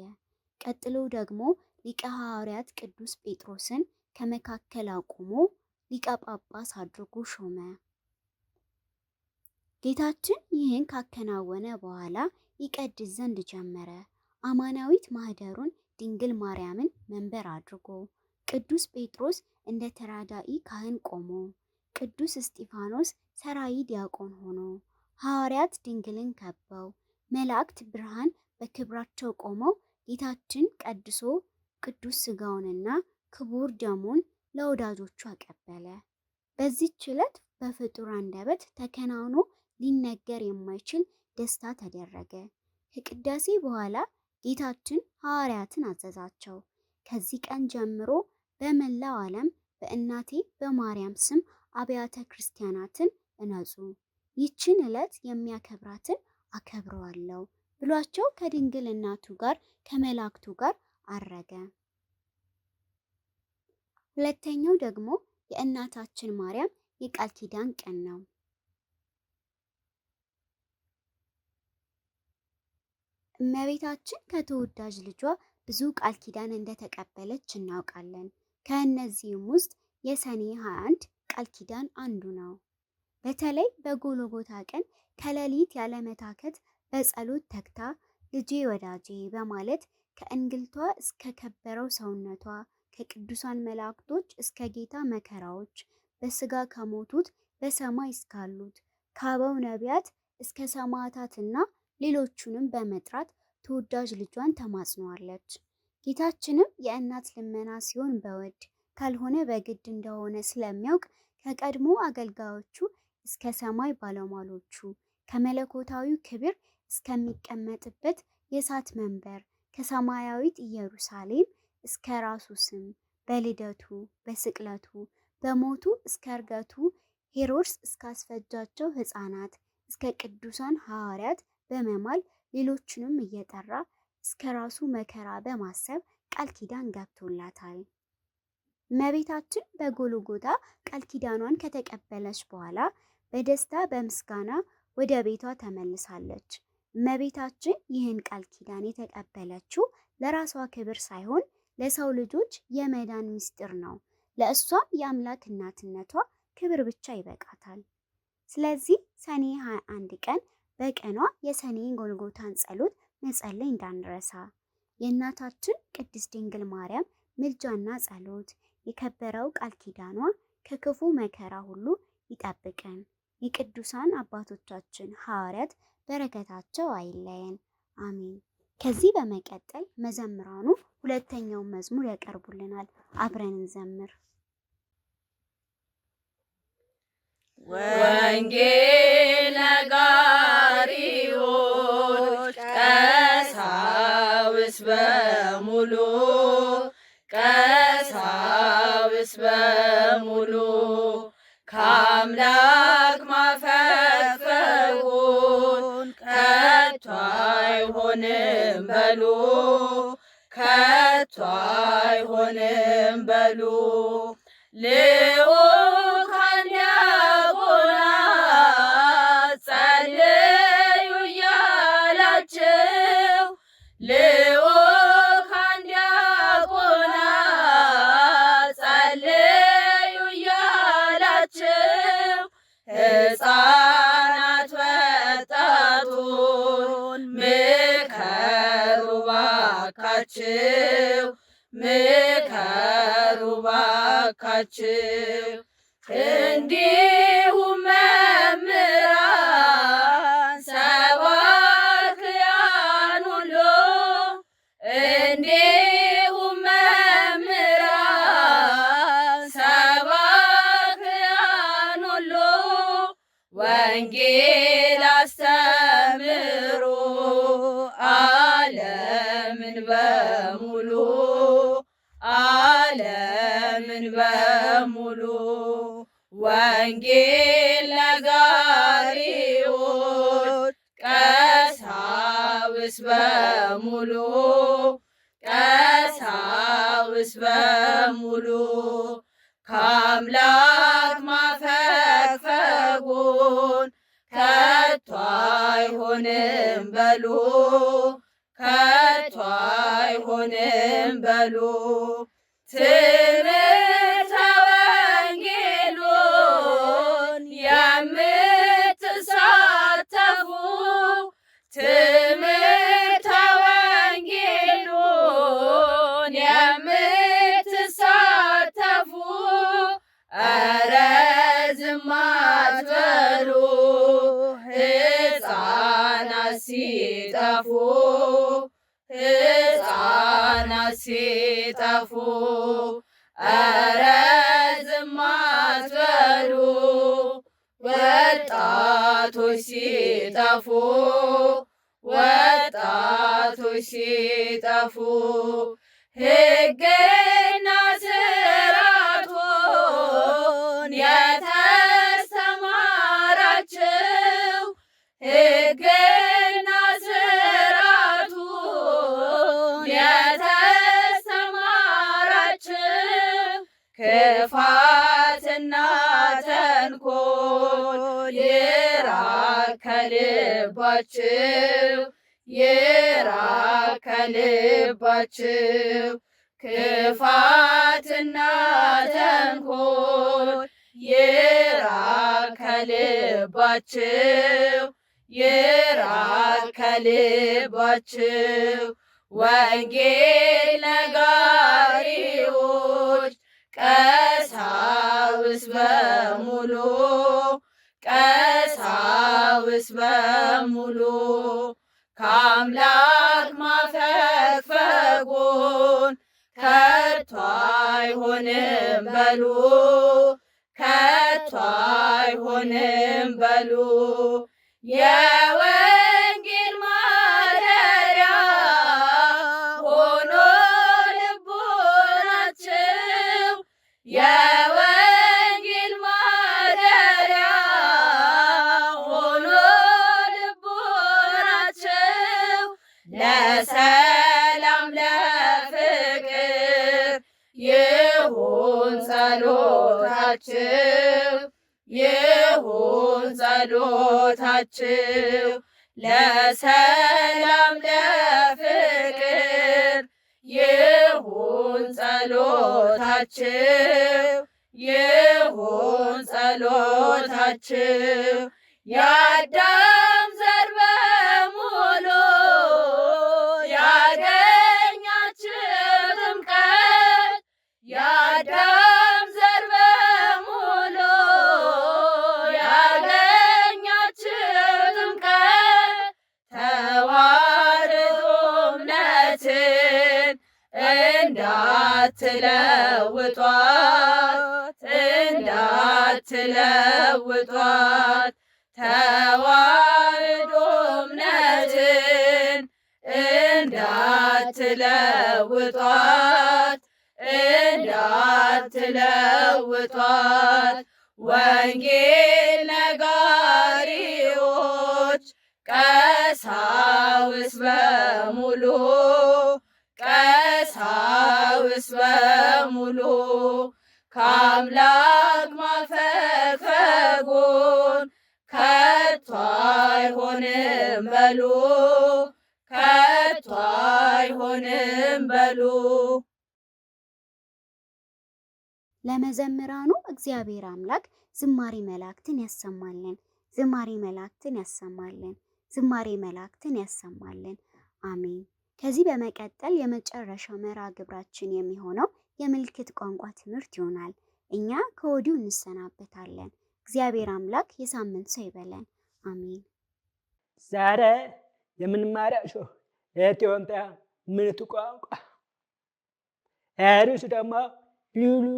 ቀጥሎ ደግሞ ሊቀ ሐዋርያት ቅዱስ ጴጥሮስን ከመካከል አቁሞ ሊቀ ጳጳስ አድርጎ ሾመ። ጌታችን ይህን ካከናወነ በኋላ ይቀድስ ዘንድ ጀመረ። አማናዊት ማህደሩን ድንግል ማርያምን መንበር አድርጎ፣ ቅዱስ ጴጥሮስ እንደ ተራዳኢ ካህን ቆሞ፣ ቅዱስ እስጢፋኖስ ሰራይ ዲያቆን ሆኖ፣ ሐዋርያት ድንግልን ከበው፣ መላእክት ብርሃን በክብራቸው ቆመው ጌታችን ቀድሶ ቅዱስ ሥጋውንና ክቡር ደሙን ለወዳጆቹ አቀበለ። በዚህች ዕለት በፍጡር አንደበት ተከናውኖ ሊነገር የማይችል ደስታ ተደረገ። ከቅዳሴ በኋላ ጌታችን ሐዋርያትን አዘዛቸው። ከዚህ ቀን ጀምሮ በመላው ዓለም በእናቴ በማርያም ስም አብያተ ክርስቲያናትን እነጹ፣ ይችን ዕለት የሚያከብራትን አከብረዋለሁ ብሏቸው ከድንግል እናቱ ጋር ከመላእክቱ ጋር አረገ። ሁለተኛው ደግሞ የእናታችን ማርያም የቃል ኪዳን ቀን ነው። እመቤታችን ከተወዳጅ ልጇ ብዙ ቃል ኪዳን እንደተቀበለች እናውቃለን። ከእነዚህም ውስጥ የሰኔ 21 ቃል ኪዳን አንዱ ነው። በተለይ በጎልጎታ ቀን ከሌሊት ያለመታከት በጸሎት ተግታ ልጄ ወዳጄ በማለት ከእንግልቷ እስከ ከበረው ሰውነቷ ከቅዱሳን መላእክቶች እስከ ጌታ መከራዎች በስጋ ከሞቱት በሰማይ እስካሉት ከአበው ነቢያት እስከ ሰማዕታትና ሌሎቹንም በመጥራት ተወዳጅ ልጇን ተማጽነዋለች። ጌታችንም የእናት ልመና ሲሆን በወድ ካልሆነ በግድ እንደሆነ ስለሚያውቅ ከቀድሞ አገልጋዮቹ እስከ ሰማይ ባለሟሎቹ ከመለኮታዊው ክብር እስከሚቀመጥበት የእሳት መንበር ከሰማያዊት ኢየሩሳሌም እስከ ራሱ ስም በልደቱ በስቅለቱ በሞቱ እስከ እርገቱ ሄሮድስ እስካስፈጃቸው ሕፃናት እስከ ቅዱሳን ሐዋርያት በመማል ሌሎችንም እየጠራ እስከ ራሱ መከራ በማሰብ ቃል ኪዳን ገብቶላታል። እመቤታችን በጎልጎታ ቃል ኪዳኗን ከተቀበለች በኋላ በደስታ በምስጋና ወደ ቤቷ ተመልሳለች። እመቤታችን ይህን ቃል ኪዳን የተቀበለችው ለራሷ ክብር ሳይሆን ለሰው ልጆች የመዳን ምስጢር ነው። ለእሷም የአምላክ እናትነቷ ክብር ብቻ ይበቃታል። ስለዚህ ሰኔ 21 ቀን በቀኗ የሰኔ ጎልጎታን ጸሎት መጸለይ እንዳንረሳ። የእናታችን ቅድስት ድንግል ማርያም ምልጃና ጸሎት የከበረው ቃል ኪዳኗ ከክፉ መከራ ሁሉ ይጠብቀን። የቅዱሳን አባቶቻችን ሐዋርያት በረከታቸው አይለየን፣ አሜን። ከዚህ በመቀጠል መዘምራኑ ሁለተኛውን መዝሙር ያቀርቡልናል። አብረን እንዘምር። ወንጌል ነጋሪዎች ቀሳውስት በሙሉ ቀሳውስት በሙሉ ከአምላክ ማፈግፈጉን ከቶ አይሆንም በሉ ከቶ አይሆንም በሉ ልዑካን ዲያቆናት ጸልዩ እያላችሁ ልዑካን ዲያቆናት ጸልዩ እያላችሁ ሕፃናት ወጣቱን ምከሩ ባካችሁ ምከሩ ባካችሁ። እንዲሁም መምህራን ሰባክያን ሁሉ እንዲሁም መምህራን ሰባክያን ሁሉ ወንጌል አስተምሩ ዓለምን በሙሉ ዓለምን በሙሉ ወንጌል ነጋሪዎች ቀሳውስት በሙሉ ቀሳውስት በሙሉ ከአምላክ ማፈግፈጉን ከቶ አይሆንም በሉ ከቶ አይሆንም በሉ ትምህርተ ወንጌሉን የምትሳተፉ ትምህርተ ወንጌሉን የምትሳተፉ ኧረ ዝም አትበሉ ሕፃናት ሲጠፉ ሕፃናት ሲጠፉ ኧረ ዝም አትበሉ ወጣቶች ሲጠፉ ወጣቶች ሲጠፉ ሕግና ሥርዓቱን የተሰማራችሁ ሕግና ሥርዓቱን የተሰማራችሁ ክፋትና ተንኮል ይራቅ ከልባችሁ ይራቅ ከልባችሁ ክፋትና ተንኮል ይራቅ ከልባችሁ ይራቅ ከልባችሁ ወንጌል ነጋሪዎች ቀሳውስት በሙሉ ቀሳውስት በሙሉ ከአምላክ ማፈግፈጉን ከቶ አይሆንም በሉ ከቶ አይሆንም በሉ። የወንጌል ማደሪያ ሆኖ ልቦናችሁ የወንጌል ማደሪያ ሆኖ ልቦናችሁ ለሰላም ለፍቅር ይሁን ጸሎታችሁ ይሁን ጸሎታችሁ ለሰላም ለፍቅር ይሁን ጸሎታችሁ ይሁን ጸሎታችሁ የአዳም ዘር በሙሉ ያገኛችሁ ጥምቀት የአዳም ዘር በሙሉ ያገኛችሁ ጥምቀት ተዋርዶ እምነትን እንዳትለውጧት እንዳትለውጧት ተዋርዶ እምነትን እንዳትለውጧት እንዳትለውጧት ወንጌል ነጋሪዎች ቀሳውስት በሙሉ ቀሳውስት በሙሉ ከአምላክ ማፈግፈጉን ከቶ አይሆንም በሉ ከቶ አይሆንም በሉ። ለመዘምራኑ እግዚአብሔር አምላክ ዝማሬ መላእክትን ያሰማልን፣ ዝማሬ መላእክትን ያሰማልን፣ ዝማሬ መላእክትን ያሰማልን። አሜን። ከዚህ በመቀጠል የመጨረሻው መርሃ ግብራችን የሚሆነው የምልክት ቋንቋ ትምህርት ይሆናል። እኛ ከወዲሁ እንሰናበታለን። እግዚአብሔር አምላክ የሳምንት ሰው ይበለን። አሜን። ዛሬ የምንማራቸው የኢትዮጵያ ምልክት ቋንቋ ርዕሱ ደግሞ ልዩ ልዩ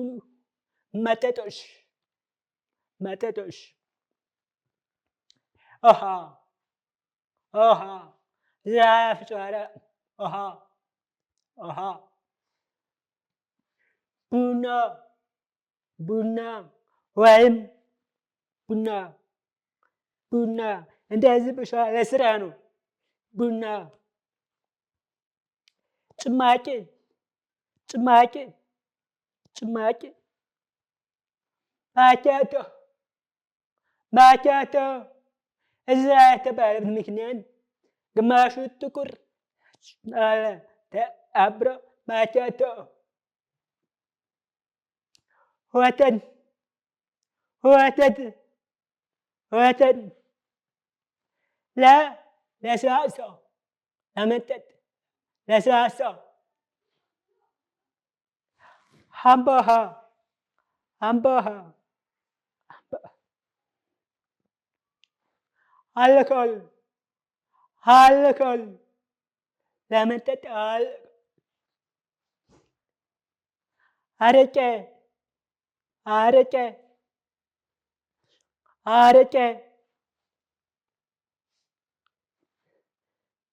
መጠጦች ውሃ ውሃ ዛፍ ጮረ ውሃ ውሃ ቡና ቡና ወይም ቡና ቡና እንደዚህ ብቻ ለስራ ነው። ቡና ጭማቂ ጭማቂ ጭማቂ ማኪያቶ ማኪያቶ እዛ የተባለበት ምክንያት ግማሹ ጥቁር አብሮ ማኪያቶ ወተት ወተት ወተት ለስላሳ ለመጠጥ ለስላሳ አምቦሃ አምቦሃ አልኮል አልኮል ለመጠጥ አረቄ አረቄ አረቄ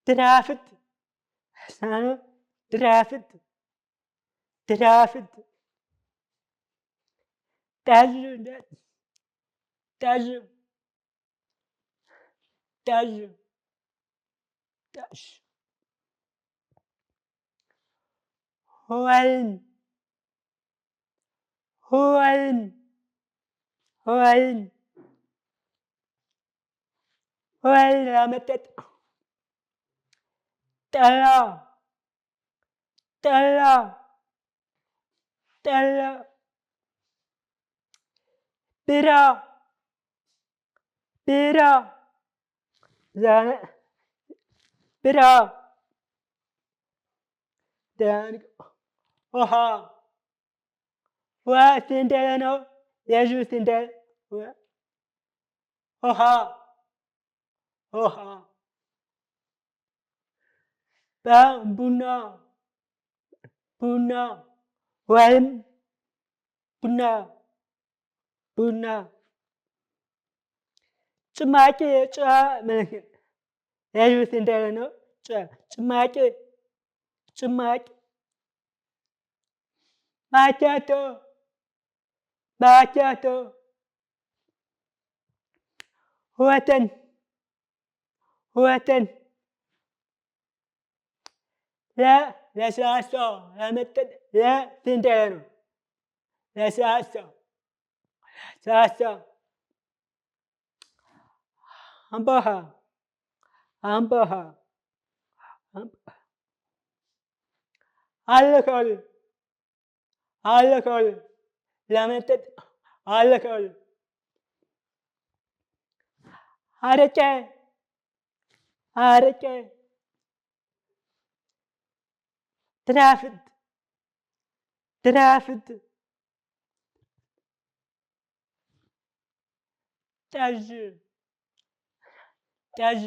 ድራፍት ድራፍት ድራፍት ጠጅ ጠጅ ጠጅ ጠጅ ወይን ወይን ወይን ወይን ለመጠጥ ጠላ ጠላ ጠላ ቢራ ቢራ ቢራ ውሃ ውሃ ስንት ነው? የጁ ስንት ውሃ ውሃ ቡና ቡና ወይም ቡና ቡና ጭማቂ ምልክት የጁ ስንት ነው? ጭማቂ ጭማቂ ማኪያቶ ማኪያቶ ወተን ወተን ለስላሳ ለመጠጥ ለስንት ነው? ለስላሳ ለስላሳ አምቦሃ አምቦሃ አልኮል አልኮል ለመጠጥ አልኮል አረቄ አረቄ ድራፍት ድራፍት ጠጅ ጠጅ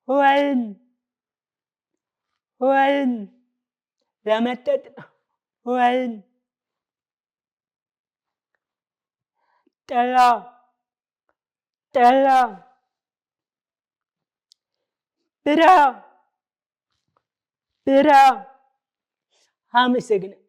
ወይን ወይን ለመጠጥ ወይን ጠላ ጠላ ቢራ ቢራ አመሰግናለሁ።